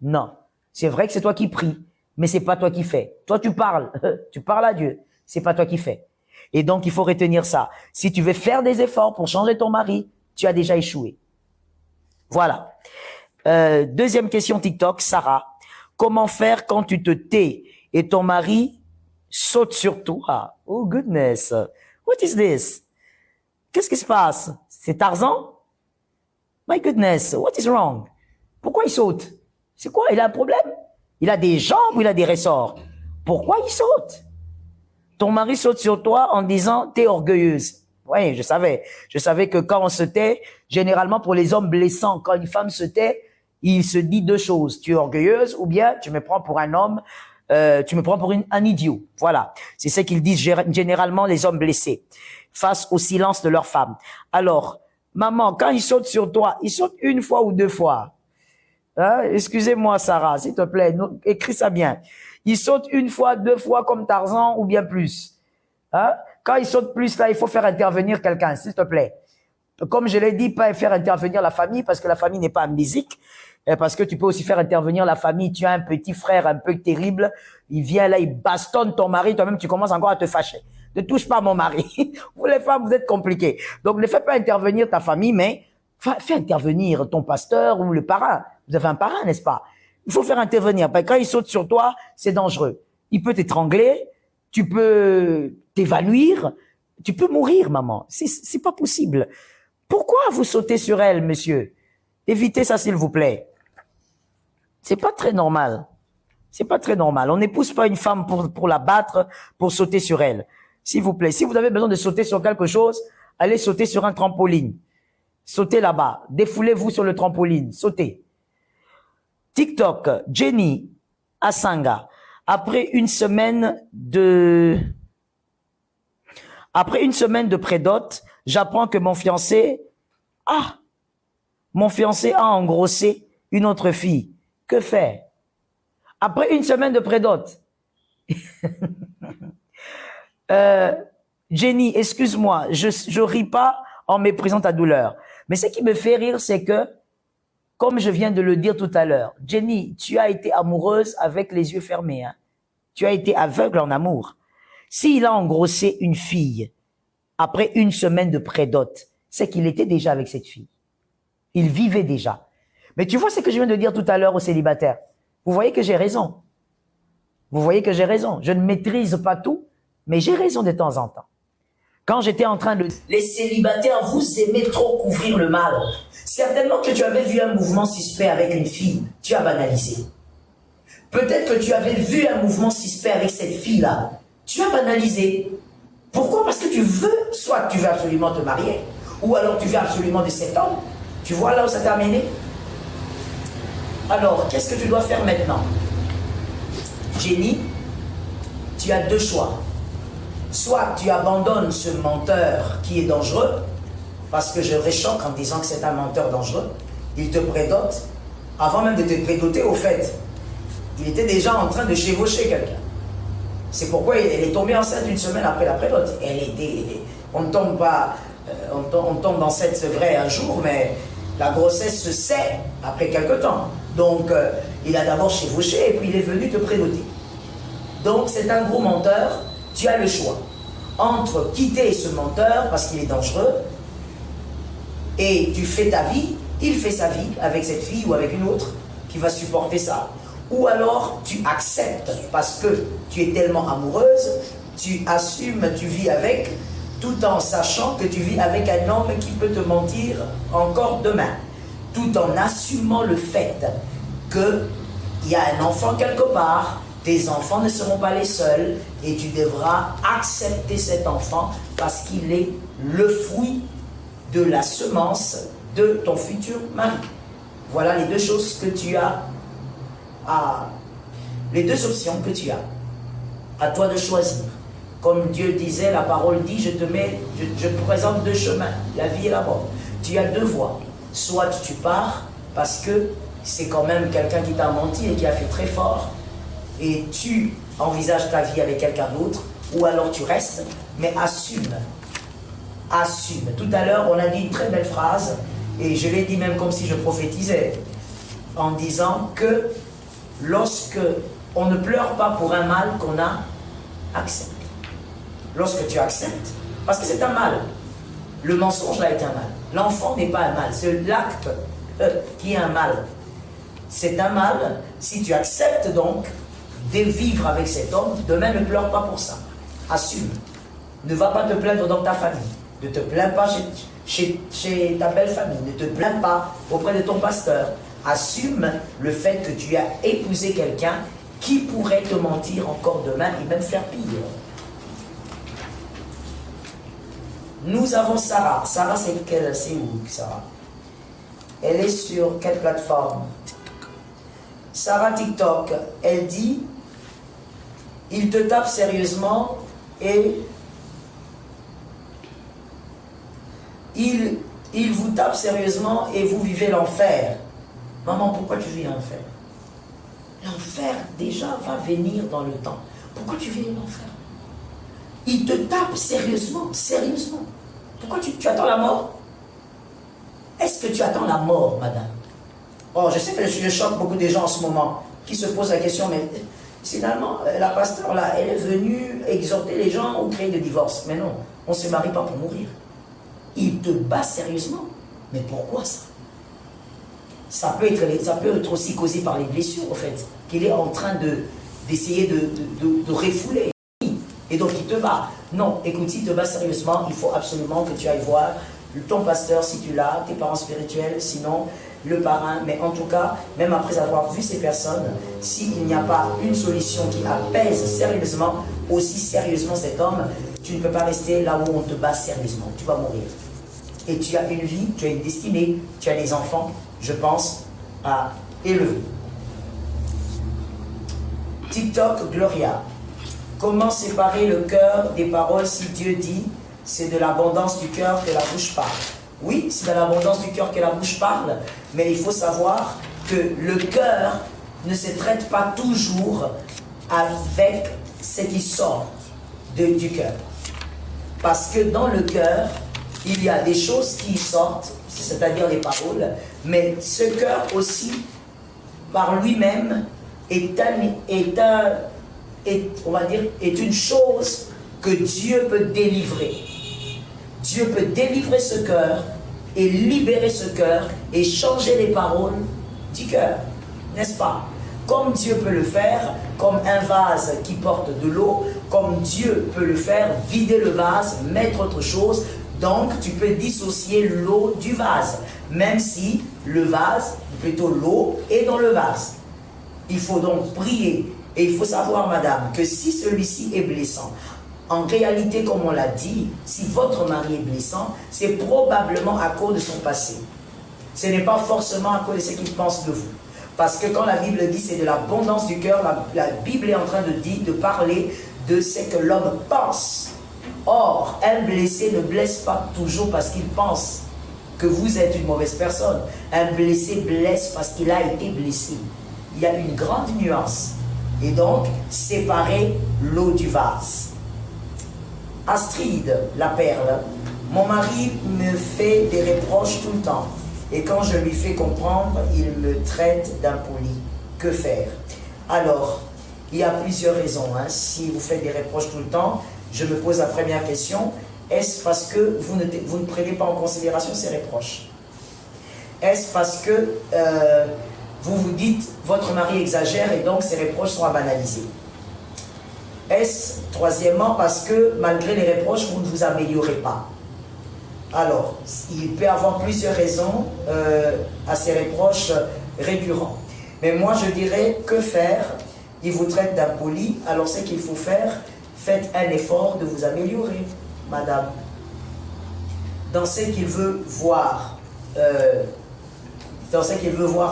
Non. C'est vrai que c'est toi qui pries, mais c'est pas toi qui fais. Toi, tu parles. Tu parles à Dieu. C'est pas toi qui fais. Et donc, il faut retenir ça. Si tu veux faire des efforts pour changer ton mari, tu as déjà échoué. Voilà. Deuxième question TikTok, Sarah. Comment faire quand tu te tais et ton mari saute sur toi? Oh goodness. What is this? Qu'est-ce qui se passe? C'est Tarzan? My goodness, what is wrong? Pourquoi il saute? C'est quoi? Il a un problème? Il a des jambes ou il a des ressorts? Pourquoi il saute? Ton mari saute sur toi en disant, t'es orgueilleuse. Oui, je savais. Je savais que quand on se tait, généralement pour les hommes blessants, quand une femme se tait, il se dit 2 choses. Tu es orgueilleuse ou bien tu me prends pour un homme, tu me prends pour un idiot. Voilà. C'est ce qu'ils disent généralement les hommes blessés face au silence de leur femme. Alors, maman, quand il saute sur toi, il saute 1 fois ou 2 fois. Hein? Excusez-moi, Sarah, s'il te plaît, écris ça bien. Il saute 1 fois, 2 fois comme Tarzan ou bien plus. Hein? Quand il saute plus, là, il faut faire intervenir quelqu'un, s'il te plaît. Comme je l'ai dit, pas faire intervenir la famille, parce que la famille n'est pas amnésique, parce que tu peux aussi faire intervenir la famille. Tu as un petit frère un peu terrible, il vient là, il bastonne ton mari, toi-même tu commences encore à te fâcher. Ne touche pas mon mari. Vous les femmes, vous êtes compliquées. Donc ne fais pas intervenir ta famille, mais fais intervenir ton pasteur ou le parrain. Vous avez un parrain, n'est-ce pas? Il faut faire intervenir. Quand il saute sur toi, c'est dangereux. Il peut t'étrangler, tu peux t'évanouir, tu peux mourir, maman. C'est pas possible. Pourquoi vous sautez sur elle, monsieur? Évitez ça, s'il vous plaît. C'est pas très normal. C'est pas très normal. On n'épouse pas une femme pour la battre, pour sauter sur elle. S'il vous plaît. Si vous avez besoin de sauter sur quelque chose, allez sauter sur un trampoline. Sautez là-bas. Défoulez-vous sur le trampoline. Sautez. TikTok. Jenny Asanga. Après une semaine de prédote, j'apprends que mon fiancé a engrossé une autre fille. Que faire? Après une semaine de prédote. Jenny, excuse-moi, je ris pas en méprisant ta douleur. Mais ce qui me fait rire, c'est que, comme je viens de le dire tout à l'heure, Jenny, tu as été amoureuse avec les yeux fermés. Hein? Tu as été aveugle en amour. S'il a engrossé une fille après une semaine de prédote, c'est qu'il était déjà avec cette fille. Il vivait déjà. Mais tu vois ce que je viens de dire tout à l'heure aux célibataires. Vous voyez que j'ai raison. Vous voyez que j'ai raison. Je ne maîtrise pas tout, mais j'ai raison de temps en temps. Quand j'étais en train de... Les célibataires, vous aimez trop couvrir le mal. Certainement que tu avais vu un mouvement suspect avec une fille. Tu as banalisé. Peut-être que tu avais vu un mouvement suspect avec cette fille-là. Tu as banalisé. Pourquoi? Parce que tu veux, soit tu veux absolument te marier, ou alors tu veux absolument de cet homme. Tu vois là où ça t'a amené? Alors, qu'est-ce que tu dois faire maintenant? Jenny, tu as deux choix. Soit tu abandonnes ce menteur qui est dangereux, parce que je réchoque en disant que c'est un menteur dangereux. Il te prédote. Avant même de te prédoter, au fait, il était déjà en train de chevaucher quelqu'un. C'est pourquoi elle est tombée enceinte une semaine après la prédote. On ne tombe pas, on tombe enceinte, c'est vrai, un jour, mais la grossesse se sait après quelque temps. Donc, il a d'abord chevauché et puis il est venu te prédoter. Donc, c'est un gros menteur. Tu as le choix entre quitter ce menteur parce qu'il est dangereux et tu fais ta vie, il fait sa vie avec cette fille ou avec une autre qui va supporter ça. Ou alors tu acceptes parce que tu es tellement amoureuse, tu assumes, tu vis avec, tout en sachant que tu vis avec un homme qui peut te mentir encore demain, tout en assumant le fait qu'il y a un enfant quelque part. Tes enfants ne seront pas les seuls et tu devras accepter cet enfant parce qu'il est le fruit de la semence de ton futur mari. Voilà les deux choses que tu as, les deux options que tu as. À toi de choisir. Comme Dieu disait, la parole dit, je te présente deux chemins, la vie et la mort. Tu as deux voies. Soit tu pars parce que c'est quand même quelqu'un qui t'a menti et qui a fait très fort, et tu envisages ta vie avec quelqu'un d'autre, ou alors tu restes, mais assume. Assume. Tout à l'heure, on a dit une très belle phrase, et je l'ai dit même comme si je prophétisais, en disant que lorsque on ne pleure pas pour un mal qu'on a accepté. Lorsque tu acceptes, parce que c'est un mal. Le mensonge là est un mal. L'enfant n'est pas un mal, c'est l'acte qui est un mal. C'est un mal si tu acceptes donc de vivre avec cet homme, demain ne pleure pas pour ça. Assume. Ne va pas te plaindre dans ta famille. Ne te plains pas chez ta belle famille. Ne te plains pas auprès de ton pasteur. Assume le fait que tu as épousé quelqu'un qui pourrait te mentir encore demain et même faire pire. Nous avons Sarah. Sarah, c'est où, Sarah? Elle est sur quelle plateforme? Sarah TikTok. Elle dit, il te tape sérieusement et il vous tape sérieusement et vous vivez l'enfer. Maman, pourquoi tu vis l'enfer? L'enfer déjà va venir dans le temps. Pourquoi tu vis l'enfer? Il te tape sérieusement, sérieusement. Pourquoi tu attends la mort? Est-ce que tu attends la mort, madame? Oh, je sais que je choque beaucoup de gens en ce moment qui se posent la question, mais finalement, la pasteur là, elle est venue exhorter les gens au créer de divorce. Mais non, on ne se marie pas pour mourir. Il te bat sérieusement. Mais pourquoi ça? Ça peut être aussi causé par les blessures, au fait, qu'il est en train d'essayer de refouler. Et donc il te bat. Non, écoute, s'il te bat sérieusement, il faut absolument que tu ailles voir ton pasteur si tu l'as, tes parents spirituels, sinon le parrain. Mais en tout cas, même après avoir vu ces personnes, s'il n'y a pas une solution qui apaise sérieusement, aussi sérieusement cet homme, tu ne peux pas rester là où on te bat sérieusement. Tu vas mourir. Et tu as une vie, tu as une destinée, tu as des enfants, je pense, à élever. TikTok Gloria. Comment séparer le cœur des paroles si Dieu dit c'est de l'abondance du cœur que la bouche parle? Oui, c'est de l'abondance du cœur que la bouche parle, mais il faut savoir que le cœur ne se traite pas toujours avec ce qui sort du cœur. Parce que dans le cœur, il y a des choses qui sortent, c'est-à-dire les paroles, mais ce cœur aussi, par lui-même, on va dire, est une chose que Dieu peut délivrer. Dieu peut délivrer ce cœur et libérer ce cœur et changer les paroles du cœur, n'est-ce pas? Comme Dieu peut le faire, comme un vase qui porte de l'eau, comme Dieu peut le faire, vider le vase, mettre autre chose. Donc, tu peux dissocier l'eau du vase, même si le vase, plutôt l'eau, est dans le vase. Il faut donc prier. Et il faut savoir, madame, que si celui-ci est blessant, en réalité, comme on l'a dit, si votre mari est blessant, c'est probablement à cause de son passé. Ce n'est pas forcément à cause de ce qu'il pense de vous. Parce que quand la Bible dit c'est de l'abondance du cœur, la Bible est en train de parler de ce que l'homme pense. Or, un blessé ne blesse pas toujours parce qu'il pense que vous êtes une mauvaise personne. Un blessé blesse parce qu'il a été blessé. Il y a une grande nuance. Et donc, séparer l'eau du vase. Astrid, la perle. Mon mari me fait des reproches tout le temps. Et quand je lui fais comprendre, il me traite d'impoli. Que faire? Alors, il y a plusieurs raisons. Si vous faites des reproches tout le temps, je me pose la première question. Est-ce parce que vous ne prenez pas en considération ces reproches? Est-ce parce que vous vous dites, votre mari exagère et donc ces reproches sont à banaliser? Est-ce, troisièmement, parce que malgré les reproches, vous ne vous améliorez pas? Alors, il peut y avoir plusieurs raisons à ces reproches récurrents. Mais moi, je dirais, que faire? Il vous traite d'impoli, alors ce qu'il faut faire, faites un effort de vous améliorer, madame. Dans ce qu'il veut voir,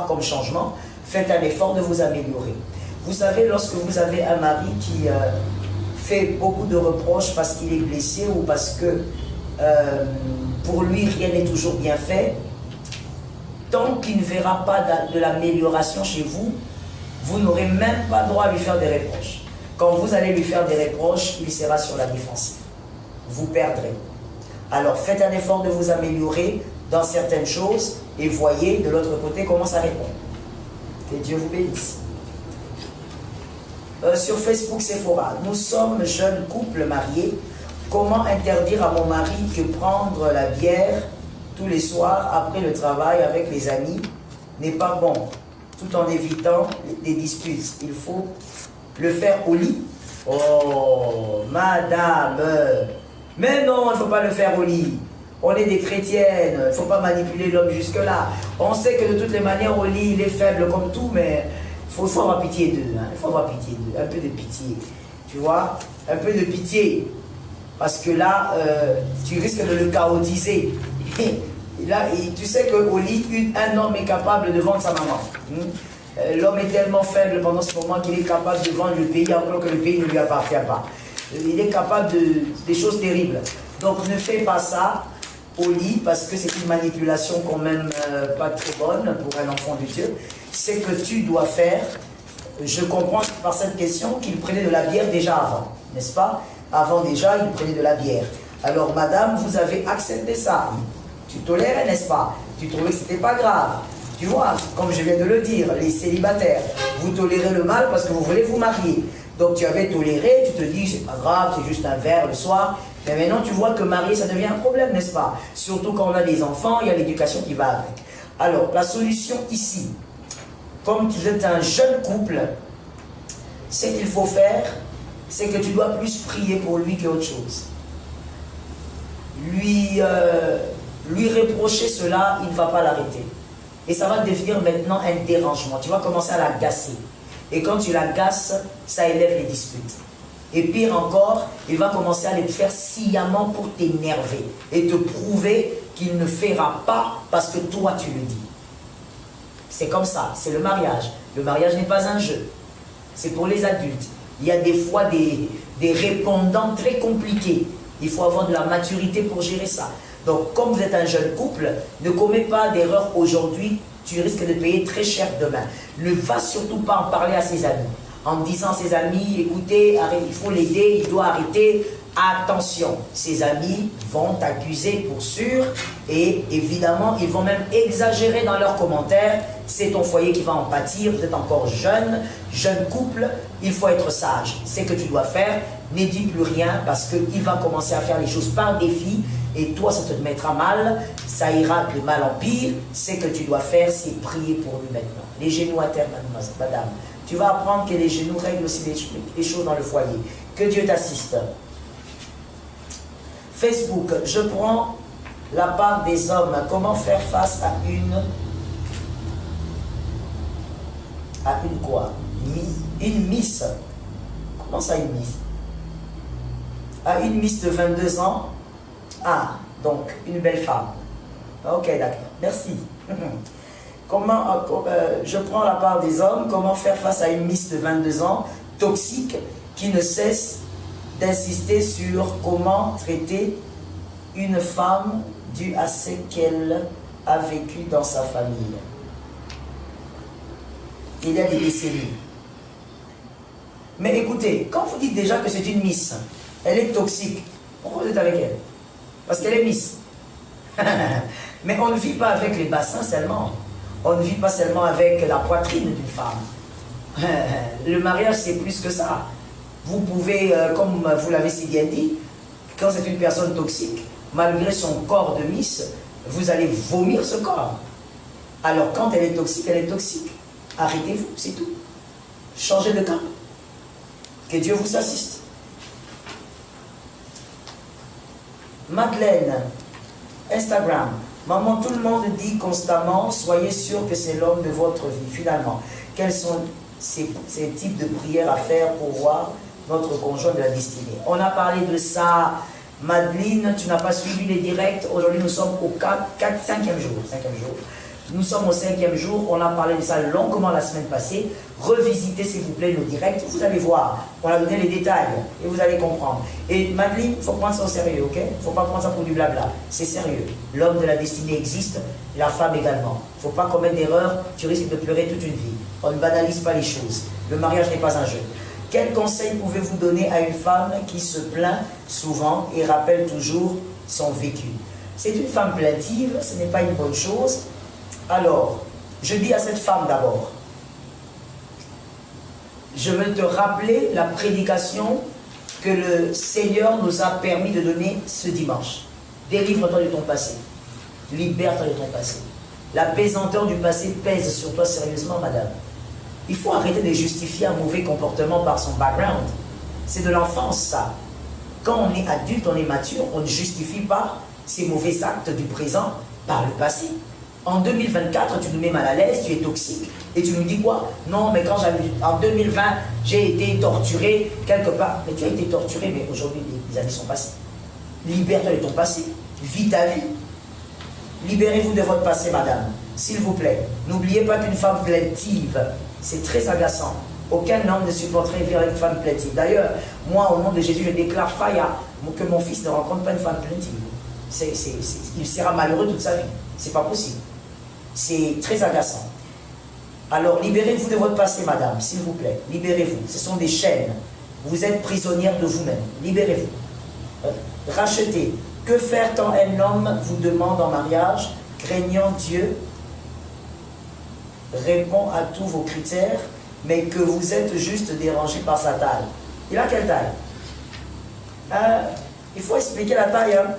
comme changement, faites un effort de vous améliorer. Vous savez, lorsque vous avez un mari qui fait beaucoup de reproches parce qu'il est blessé ou parce que pour lui rien n'est toujours bien fait, tant qu'il ne verra pas de l'amélioration chez vous, vous n'aurez même pas le droit à lui faire des reproches. Quand vous allez lui faire des reproches, il sera sur la défensive. Vous perdrez. Alors faites un effort de vous améliorer dans certaines choses et voyez de l'autre côté comment ça répond. Que Dieu vous bénisse. Sur Facebook Sephora, nous sommes jeunes couples mariés. Comment interdire à mon mari que prendre la bière tous les soirs après le travail avec les amis n'est pas bon, tout en évitant des disputes? Il faut le faire au lit. Oh, madame, mais non, il ne faut pas le faire au lit. On est des chrétiennes, il ne faut pas manipuler l'homme jusque-là. On sait que de toutes les manières, au lit, il est faible comme tout, mais il faut avoir pitié d'eux. Il faut avoir pitié d'eux, un peu de pitié. Tu vois, un peu de pitié. Parce que là, tu risques de le chaotiser. Et là, tu sais qu'au lit, un homme est capable de vendre sa maman. L'homme est tellement faible pendant ce moment qu'il est capable de vendre le pays alors que le pays ne lui appartient pas. Il est capable des choses terribles. Donc ne fais pas ça au lit parce que c'est une manipulation quand même pas très bonne pour un enfant de Dieu. C'est que tu dois faire, je comprends par cette question qu'il prenait de la bière déjà avant, n'est-ce pas? Avant déjà, il prenait de la bière. Alors madame, vous avez accepté ça. Tu tolérais, n'est-ce pas? Tu trouvais que c'était pas grave. Tu vois, comme je viens de le dire, les célibataires, vous tolérez le mal parce que vous voulez vous marier. Donc tu avais toléré, tu te dis, c'est pas grave, c'est juste un verre le soir. Mais maintenant, tu vois que marier, ça devient un problème, n'est-ce pas? Surtout quand on a des enfants, il y a l'éducation qui va avec. Alors, la solution ici, comme tu es un jeune couple, ce qu'il faut faire, c'est que tu dois plus prier pour lui qu'autre chose. Lui reprocher cela, il ne va pas l'arrêter. Et ça va devenir maintenant un dérangement. Tu vas commencer à l'agacer. Et quand tu l'agaces, ça élève les disputes. Et pire encore, il va commencer à les faire sciemment pour t'énerver et te prouver qu'il ne fera pas parce que toi tu le dis. C'est comme ça, c'est le mariage. Le mariage n'est pas un jeu. C'est pour les adultes. Il y a des fois des répondants très compliqués. Il faut avoir de la maturité pour gérer ça. Donc, comme vous êtes un jeune couple, ne commets pas d'erreur aujourd'hui, tu risques de payer très cher demain. Ne va surtout pas en parler à ses amis. En disant à ses amis, écoutez, il faut l'aider, il doit arrêter. Attention, ses amis vont t'accuser pour sûr et évidemment, ils vont même exagérer dans leurs commentaires. C'est ton foyer qui va en pâtir, vous êtes encore jeune couple, il faut être sage. C'est ce que tu dois faire, ne dis plus rien parce qu'il va commencer à faire les choses par défi et toi, ça te mettra mal, ça ira de mal en pire. Ce que tu dois faire, c'est prier pour lui maintenant. Les genoux à terre, madame. Tu vas apprendre que les genoux règlent aussi les choses dans le foyer. Que Dieu t'assiste. Facebook, je prends la part des hommes. Comment faire face à une quoi? Une miss. Comment ça, une miss? À une miss de 22 ans. Ah, donc une belle femme. Ok, d'accord. Merci. Je prends la part des hommes. Comment faire face à une miss de 22 ans toxique qui ne cesse d'insister sur comment traiter une femme due à ce qu'elle a vécu dans sa famille. Il y a des décennies. Mais écoutez, quand vous dites déjà que c'est une miss, elle est toxique, pourquoi vous êtes avec elle? Parce qu'elle est miss. Mais on ne vit pas avec les bassins seulement. On ne vit pas seulement avec la poitrine d'une femme. Le mariage, c'est plus que ça. Vous pouvez, comme vous l'avez si bien dit, quand c'est une personne toxique, malgré son corps de miss, vous allez vomir ce corps. Alors quand elle est toxique, elle est toxique. Arrêtez-vous, c'est tout. Changez de camp. Que Dieu vous assiste. Madeleine, Instagram. Maman, tout le monde dit constamment, soyez sûr que c'est l'homme de votre vie. Finalement, quels sont ces types de prières à faire pour voir notre conjoint de la destinée? On a parlé de ça. Madeleine, tu n'as pas suivi les directs. Aujourd'hui, nous sommes au 5e jour. Nous sommes au 5e jour. On a parlé de ça longuement la semaine passée. Revisitez, s'il vous plaît, nos directs. Vous allez voir. On a donné les détails et vous allez comprendre. Et Madeleine, il faut prendre ça au sérieux, ok? Il ne faut pas prendre ça pour du blabla. C'est sérieux. L'homme de la destinée existe, la femme également. Il ne faut pas commettre d'erreur. Tu risques de pleurer toute une vie. On ne banalise pas les choses. Le mariage n'est pas un jeu. Quel conseil pouvez-vous donner à une femme qui se plaint souvent et rappelle toujours son vécu? C'est une femme plaintive, ce n'est pas une bonne chose. Alors, je dis à cette femme d'abord, je veux te rappeler la prédication que le Seigneur nous a permis de donner ce dimanche. Délivre-toi de ton passé. Libère-toi de ton passé. La pesanteur du passé pèse sur toi sérieusement, madame. Il faut arrêter de justifier un mauvais comportement par son background. C'est de l'enfance, ça. Quand on est adulte, on est mature, on ne justifie pas ces mauvais actes du présent par le passé. En 2024, tu nous mets mal à l'aise, tu es toxique, et tu nous dis quoi? Non, mais quand en 2020, j'ai été torturé quelque part. Mais tu as été torturé, mais aujourd'hui, les années sont passées. Libère-toi de ton passé, vis ta vie. Libérez-vous de votre passé, madame, s'il vous plaît. N'oubliez pas qu'une femme plaintive, c'est très agaçant. Aucun homme ne supporterait vivre avec une femme plaintive. D'ailleurs, moi, au nom de Jésus, je déclare Faya que mon fils ne rencontre pas une femme plaintive. Il sera malheureux toute sa vie. C'est pas possible. C'est très agaçant. Alors, libérez-vous de votre passé, madame, s'il vous plaît. Libérez-vous. Ce sont des chaînes. Vous êtes prisonnière de vous-même. Libérez-vous. Rachetez. Que faire quand un homme vous demande en mariage, craignant Dieu, répond à tous vos critères, mais que vous êtes juste dérangé par sa taille? Il a quelle taille? Il faut expliquer la taille, hein,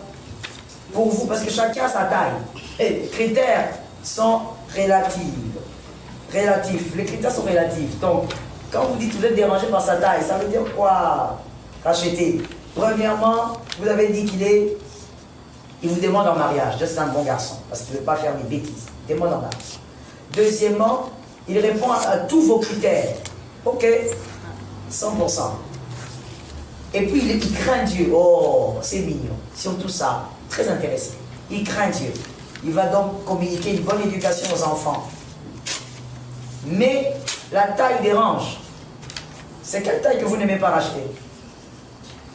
pour vous, parce que chacun a sa taille. Et les critères sont relatifs. Les critères sont relatifs. Donc, quand vous dites que vous êtes dérangé par sa taille, ça veut dire quoi? Rachetez. Premièrement, vous avez dit il vous demande en mariage. C'est un bon garçon, parce qu'il ne veut pas faire des bêtises. Il demande en mariage. Deuxièmement, il répond à tous vos critères. Ok, 100%. Et puis, il craint Dieu. Oh, c'est mignon. Surtout ça, très intéressé. Il craint Dieu. Il va donc communiquer une bonne éducation aux enfants. Mais la taille dérange. C'est quelle taille que vous n'aimez pas racheter?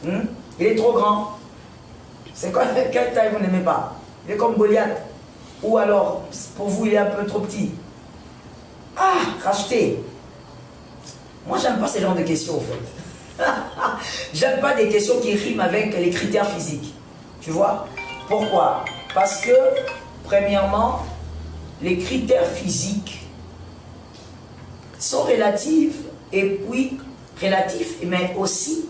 Il est trop grand. C'est quelle taille vous n'aimez pas? Il est comme Goliath. Ou alors, pour vous, il est un peu trop petit. Ah, racheter. Moi, j'aime pas ces genres de questions, au fait. J'aime pas des questions qui riment avec les critères physiques. Tu vois? Pourquoi? Parce que, premièrement, les critères physiques sont relatifs, et puis, relatifs, mais aussi,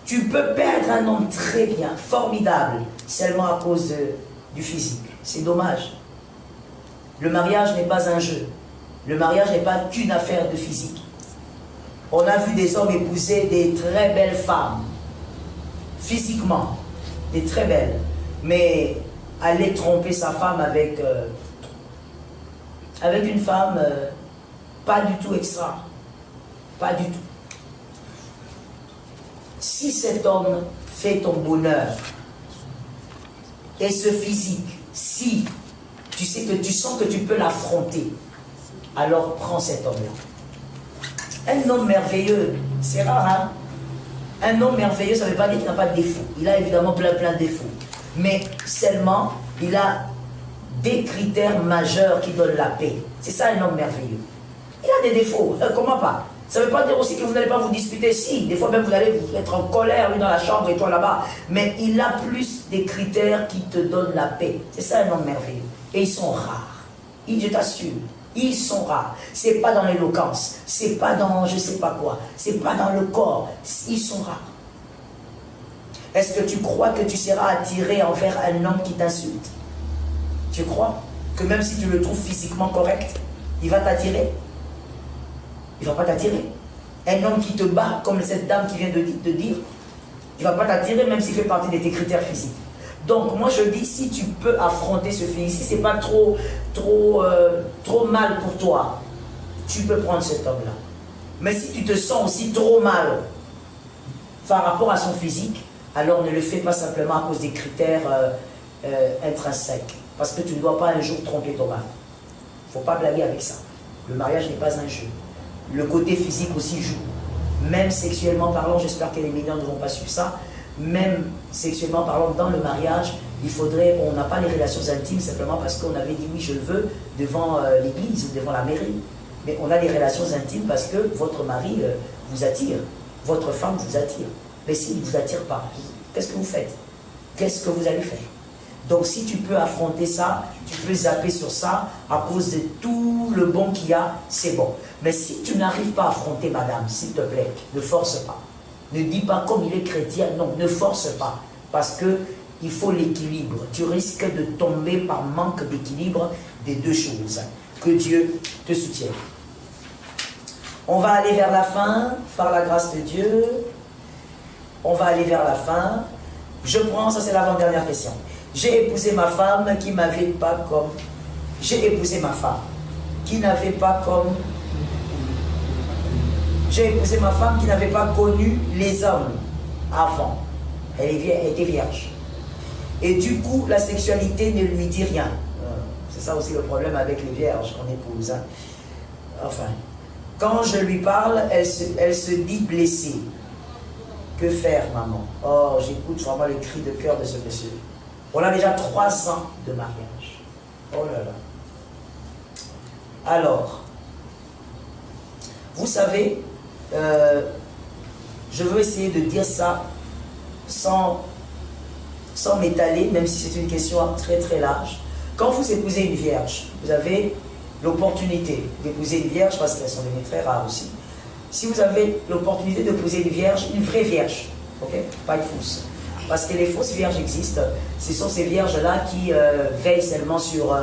tu peux perdre un homme très bien, formidable, seulement à cause du physique. C'est dommage. Le mariage n'est pas un jeu. Le mariage n'est pas qu'une affaire de physique. On a vu des hommes épouser des très belles femmes, physiquement, des très belles, mais aller tromper sa femme avec une femme pas du tout extra, pas du tout. Si cet homme fait ton bonheur et ce physique, si tu sais que tu sens que tu peux l'affronter, alors prends cet homme-là. Un homme merveilleux, c'est rare, hein? Un homme merveilleux, ça ne veut pas dire qu'il n'a pas de défauts. Il a évidemment plein de défauts. Mais seulement, il a des critères majeurs qui donnent la paix. C'est ça un homme merveilleux. Il a des défauts, comment pas? Ça ne veut pas dire aussi que vous n'allez pas vous disputer. Si, des fois même vous allez être en colère, lui dans la chambre et toi là-bas. Mais il a plus des critères qui te donnent la paix. C'est ça un homme merveilleux. Et ils sont rares. Je t'assure. Ils sont rares. C'est pas dans l'éloquence, c'est pas dans je sais pas quoi, c'est pas dans le corps. Ils sont rares. Est-ce que tu crois que tu seras attiré envers un homme qui t'insulte? Tu crois que même si tu le trouves physiquement correct, il va t'attirer? Il va pas t'attirer. Un homme qui te bat, comme cette dame qui vient de te dire, il va pas t'attirer même s'il fait partie de tes critères physiques. Donc moi je dis, si tu peux affronter ce physique, si c'est pas trop mal pour toi, tu peux prendre cet homme-là. Mais si tu te sens aussi trop mal par rapport à son physique, alors ne le fais pas simplement à cause des critères intrinsèques. Parce que tu ne dois pas un jour tromper ton mari. Il ne faut pas blaguer avec ça. Le mariage n'est pas un jeu. Le côté physique aussi joue. Même sexuellement parlant, j'espère que les mineurs ne vont pas suivre ça. Même sexuellement parlant, dans le mariage, on n'a pas les relations intimes simplement parce qu'on avait dit oui, je le veux devant l'église ou devant la mairie. Mais on a des relations intimes parce que votre mari vous attire, votre femme vous attire. Mais s'il ne vous attire pas, qu'est-ce que vous faites? Qu'est-ce que vous allez faire? Donc si tu peux affronter ça, tu peux zapper sur ça à cause de tout le bon qu'il y a, c'est bon. Mais si tu n'arrives pas à affronter madame, s'il te plaît, ne force pas. Ne dis pas comme il est chrétien, non, ne force pas. Parce que il faut l'équilibre. Tu risques de tomber par manque d'équilibre des deux choses. Que Dieu te soutienne. On va aller vers la fin, par la grâce de Dieu. On va aller vers la fin. Je prends, ça c'est l'avant-dernière question. J'ai épousé ma femme qui m'avait pas comme... J'ai épousé ma femme qui n'avait pas comme... J'ai épousé ma femme qui n'avait pas connu les hommes avant. Elle était vierge. Et du coup, la sexualité ne lui dit rien. C'est ça aussi le problème avec les vierges qu'on épouse. Hein. Enfin, quand je lui parle, elle se dit blessée. Que faire, maman? Oh, j'écoute vraiment les cris de cœur de ce monsieur. On a déjà 3 ans de mariage. Oh là là. Alors, vous savez, je veux essayer de dire ça sans m'étaler, même si c'est une question très très large. Quand vous épousez une vierge, vous avez l'opportunité d'épouser une vierge, parce qu'elles sont devenues très rares aussi. Si vous avez l'opportunité d'épouser une vierge, une vraie vierge, ok, pas une fausse. Parce que les fausses vierges existent, ce sont ces vierges-là qui veillent seulement sur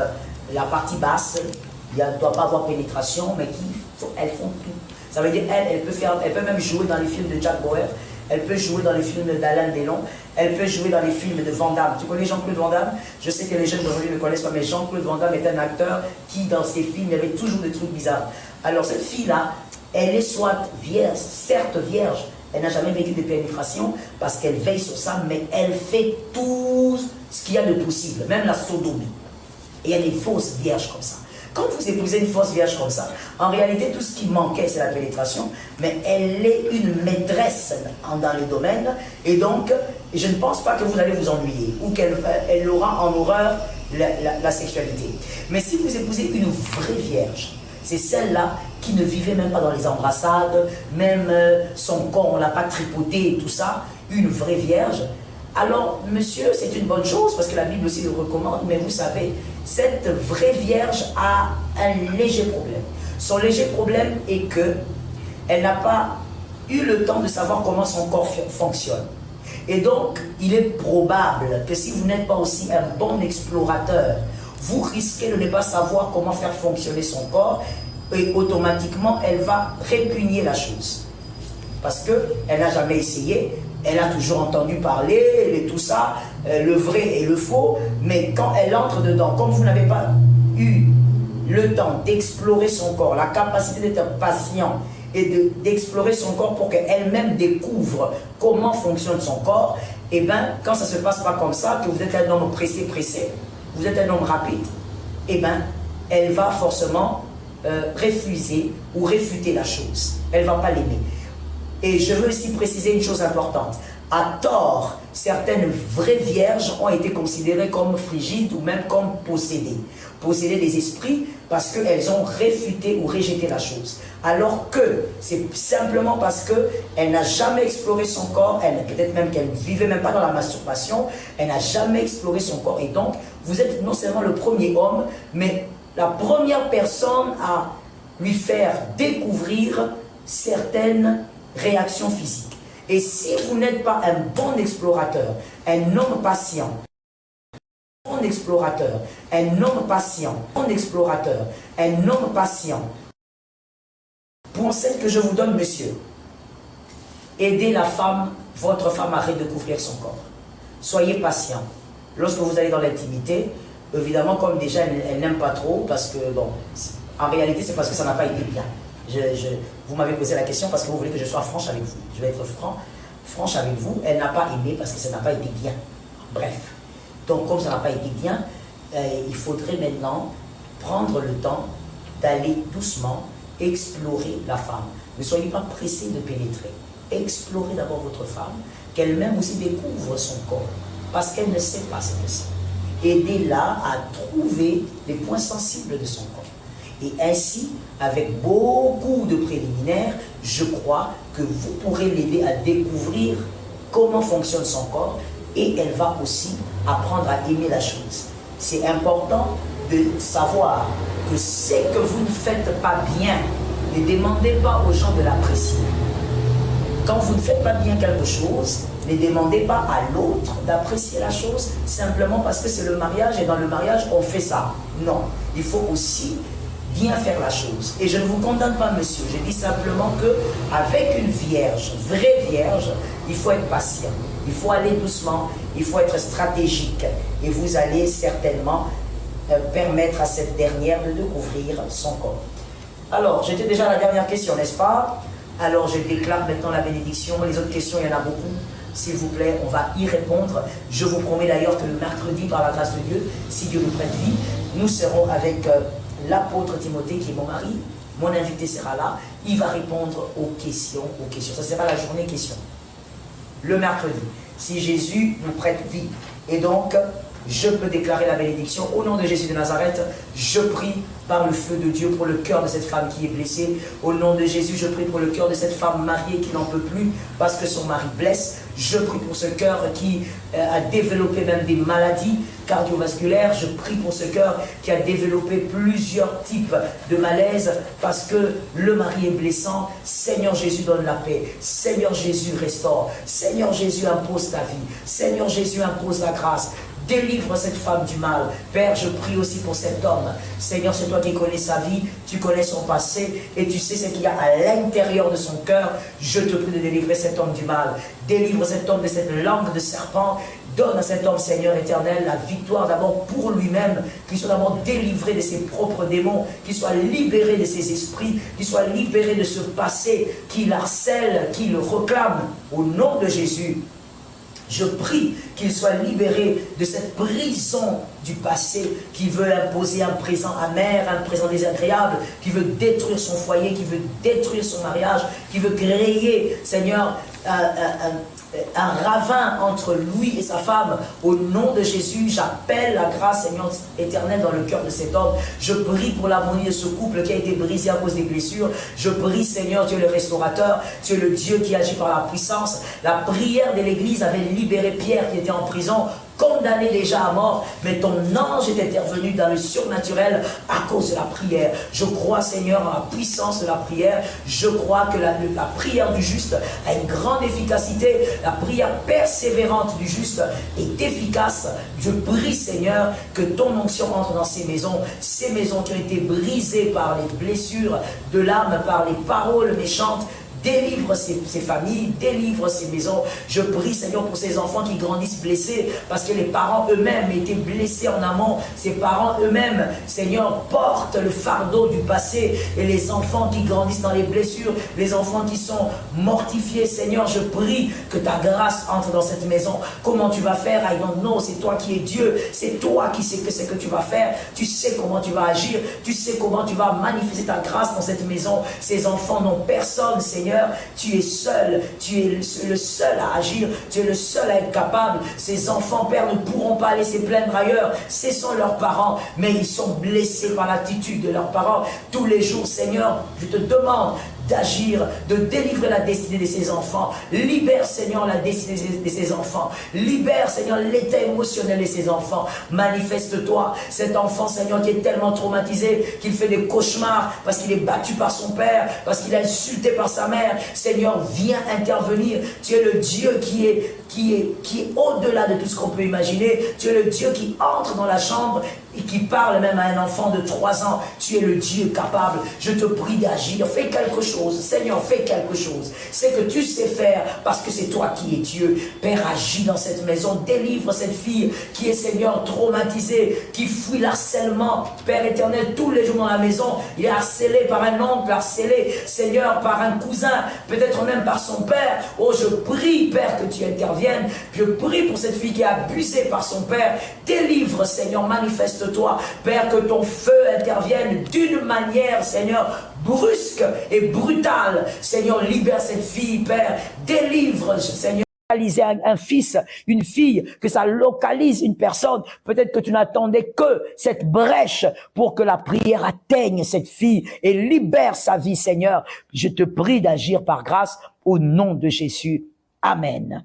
la partie basse, il ne doit pas avoir pénétration, mais elles font tout. Ça veut dire elle peut même jouer dans les films de Jack Bauer, elle peut jouer dans les films d'Alain Delon, elle peut jouer dans les films de Van Damme. Tu connais Jean-Claude Van Damme? Je sais que les jeunes d'aujourd'hui ne connaissent pas, mais Jean-Claude Van Damme est un acteur qui, dans ses films, il y avait toujours des trucs bizarres. Alors cette fille-là, elle est soit vierge, certes vierge, elle n'a jamais vécu de pénétration parce qu'elle veille sur ça, mais elle fait tout ce qu'il y a de possible, même la sodomie. Et il y a des fausses vierges comme ça. Quand vous épousez une fausse vierge comme ça, en réalité, tout ce qui manquait, c'est la pénétration, mais elle est une maîtresse dans les domaines, et donc, je ne pense pas que vous allez vous ennuyer, ou qu'elle aura en horreur la sexualité. Mais si vous épousez une vraie vierge, C'est celle-là qui ne vivait même pas dans les embrassades, même son corps, on l'a pas tripoté et tout ça, une vraie vierge. Alors, monsieur, c'est une bonne chose, parce que la Bible aussi le recommande, mais vous savez, cette vraie vierge a un léger problème. Son léger problème est que elle n'a pas eu le temps de savoir comment son corps fonctionne. Et donc, il est probable que si vous n'êtes pas aussi un bon explorateur, vous risquez de ne pas savoir comment faire fonctionner son corps et automatiquement, elle va répugner la chose. Parce qu'elle n'a jamais essayé, elle a toujours entendu parler et tout ça, le vrai et le faux, mais quand elle entre dedans, comme vous n'avez pas eu le temps d'explorer son corps, la capacité d'être patient et d'explorer son corps pour qu'elle-même découvre comment fonctionne son corps, et bien, quand ça ne se passe pas comme ça, que vous êtes un homme pressé, vous êtes un homme rapide, et bien, elle va forcément refuser ou réfuter la chose. Elle ne va pas l'aimer. Et je veux aussi préciser une chose importante. À tort, certaines vraies vierges ont été considérées comme frigides ou même comme possédées. Possédées des esprits parce qu'elles ont réfuté ou rejeté la chose. Alors que c'est simplement parce qu'elle n'a jamais exploré son corps, peut-être même qu'elle ne vivait même pas dans la masturbation, elle n'a jamais exploré son corps. Et donc, vous êtes non seulement le premier homme, mais la première personne à lui faire découvrir certaines réactions physiques. Et si vous n'êtes pas un bon explorateur, un homme patient, un explorateur, un homme patient, un explorateur, un homme patient, pour celle que je vous donne, monsieur, aidez la femme, votre femme à redécouvrir son corps. Soyez patient. Lorsque vous allez dans l'intimité, évidemment, comme déjà elle n'aime pas trop, parce que, bon, en réalité, c'est parce que ça n'a pas été bien. Vous m'avez posé la question parce que vous voulez que je sois franche avec vous. Je vais être franche avec vous. Elle n'a pas aimé parce que ça n'a pas été bien. Bref. Donc, comme ça n'a pas été bien, il faudrait maintenant prendre le temps d'aller doucement explorer la femme. Ne soyez pas pressé de pénétrer. Explorez d'abord votre femme, qu'elle-même aussi découvre son corps, parce qu'elle ne sait pas ce que c'est. Aidez-la à trouver les points sensibles de son corps. Et ainsi, avec beaucoup de préliminaires, je crois que vous pourrez l'aider à découvrir comment fonctionne son corps et elle va aussi apprendre à aimer la chose. C'est important de savoir que ce que vous ne faites pas bien, ne demandez pas aux gens de l'apprécier. Quand vous ne faites pas bien quelque chose, ne demandez pas à l'autre d'apprécier la chose simplement parce que c'est le mariage et dans le mariage on fait ça. Non, il faut aussi bien faire la chose. Et je ne vous condamne pas, monsieur. Je dis simplement que avec une vierge, vraie vierge, il faut être patient. Il faut aller doucement. Il faut être stratégique. Et vous allez certainement permettre à cette dernière de découvrir son corps. Alors, j'étais déjà à la dernière question, n'est-ce pas? Alors, je déclare maintenant la bénédiction. Les autres questions, il y en a beaucoup. S'il vous plaît, on va y répondre. Je vous promets d'ailleurs que le mercredi, par la grâce de Dieu, si Dieu nous prête vie, nous serons avec l'apôtre Timothée, qui est mon mari. Mon invité sera là. Il va répondre aux questions. Ça sera la journée question. Le mercredi, si Jésus nous prête vie. Et donc, je peux déclarer la bénédiction. Au nom de Jésus de Nazareth, je prie par le feu de Dieu pour le cœur de cette femme qui est blessée. Au nom de Jésus, je prie pour le cœur de cette femme mariée qui n'en peut plus parce que son mari blesse. Je prie pour ce cœur qui a développé même des maladies cardiovasculaires. Je prie pour ce cœur qui a développé plusieurs types de malaises parce que le mari est blessant. Seigneur Jésus, donne la paix. Seigneur Jésus, restaure. Seigneur Jésus, impose ta vie. Seigneur Jésus, impose la grâce. Délivre cette femme du mal. Père, je prie aussi pour cet homme. Seigneur, c'est toi qui connais sa vie, tu connais son passé et tu sais ce qu'il y a à l'intérieur de son cœur. Je te prie de délivrer cet homme du mal. Délivre cet homme de cette langue de serpent. Donne à cet homme, Seigneur éternel, la victoire d'abord pour lui-même, qu'il soit d'abord délivré de ses propres démons, qu'il soit libéré de ses esprits, qu'il soit libéré de ce passé qui l'harcèle, qui le réclame. Au nom de Jésus, je prie qu'il soit libéré de cette prison du passé qui veut imposer un présent amer, un présent désagréable, qui veut détruire son foyer, qui veut détruire son mariage, qui veut créer, Seigneur, un ravin entre lui et sa femme. Au nom de Jésus, j'appelle la grâce, Seigneur éternel, dans le cœur de cet homme. Je prie pour l'harmonie de ce couple qui a été brisé à cause des blessures. Je prie, Seigneur, tu es le restaurateur, tu es le Dieu qui agit par la puissance. La prière de l'Église avait libéré Pierre qui était en prison, condamné déjà à mort, mais ton ange est intervenu dans le surnaturel à cause de la prière. Je crois, Seigneur, en la puissance de la prière. Je crois que la prière du juste a une grande efficacité. La prière persévérante du juste est efficace. Je prie, Seigneur, que ton onction entre dans ces maisons qui ont été brisées par les blessures de l'âme, par les paroles méchantes. Délivre ces familles, délivre ces maisons. Je prie, Seigneur, pour ces enfants qui grandissent blessés, parce que les parents eux-mêmes étaient blessés en amont. Ces parents eux-mêmes, Seigneur, portent le fardeau du passé. Et les enfants qui grandissent dans les blessures, les enfants qui sont mortifiés, Seigneur, je prie que ta grâce entre dans cette maison. Comment tu vas faire? I don't know. C'est toi qui es Dieu. C'est toi qui sais que c'est que tu vas faire. Tu sais comment tu vas agir. Tu sais comment tu vas manifester ta grâce dans cette maison. Ces enfants n'ont personne, Seigneur. Tu es seul, tu es le seul à agir, tu es le seul à être capable. Ces enfants, Père, ne pourront pas aller se plaindre ailleurs. Ce sont leurs parents, mais ils sont blessés par l'attitude de leurs parents. Tous les jours, Seigneur, je te demande d'agir, de délivrer la destinée de ces enfants. Libère, Seigneur, la destinée de ces enfants. Libère, Seigneur, l'état émotionnel de ces enfants. Manifeste-toi. Cet enfant, Seigneur, qui est tellement traumatisé qu'il fait des cauchemars parce qu'il est battu par son père, parce qu'il est insulté par sa mère. Seigneur, viens intervenir. Tu es le Dieu qui est au-delà de tout ce qu'on peut imaginer. Tu es le Dieu qui entre dans la chambre et qui parle même à un enfant de 3 ans. Tu es le Dieu capable. Je te prie d'agir. Fais quelque chose. Seigneur, fais quelque chose. C'est que tu sais faire parce que c'est toi qui es Dieu. Père, agis dans cette maison. Délivre cette fille qui est, Seigneur, traumatisée, qui fuit l'harcèlement. Père éternel, tous les jours dans la maison, il est harcelé par un oncle, harcelé, Seigneur, par un cousin, peut-être même par son père. Oh, je prie, Père, que tu interviennes. Je prie pour cette fille qui est abusée par son père. Délivre, Seigneur, manifeste-toi. Père, que ton feu intervienne d'une manière, Seigneur, brusque et brutale. Seigneur, libère cette fille, Père. Délivre, Seigneur. Un fils, une fille, que ça localise une personne. Peut-être que tu n'attendais que cette brèche pour que la prière atteigne cette fille et libère sa vie, Seigneur. Je te prie d'agir par grâce au nom de Jésus. Amen.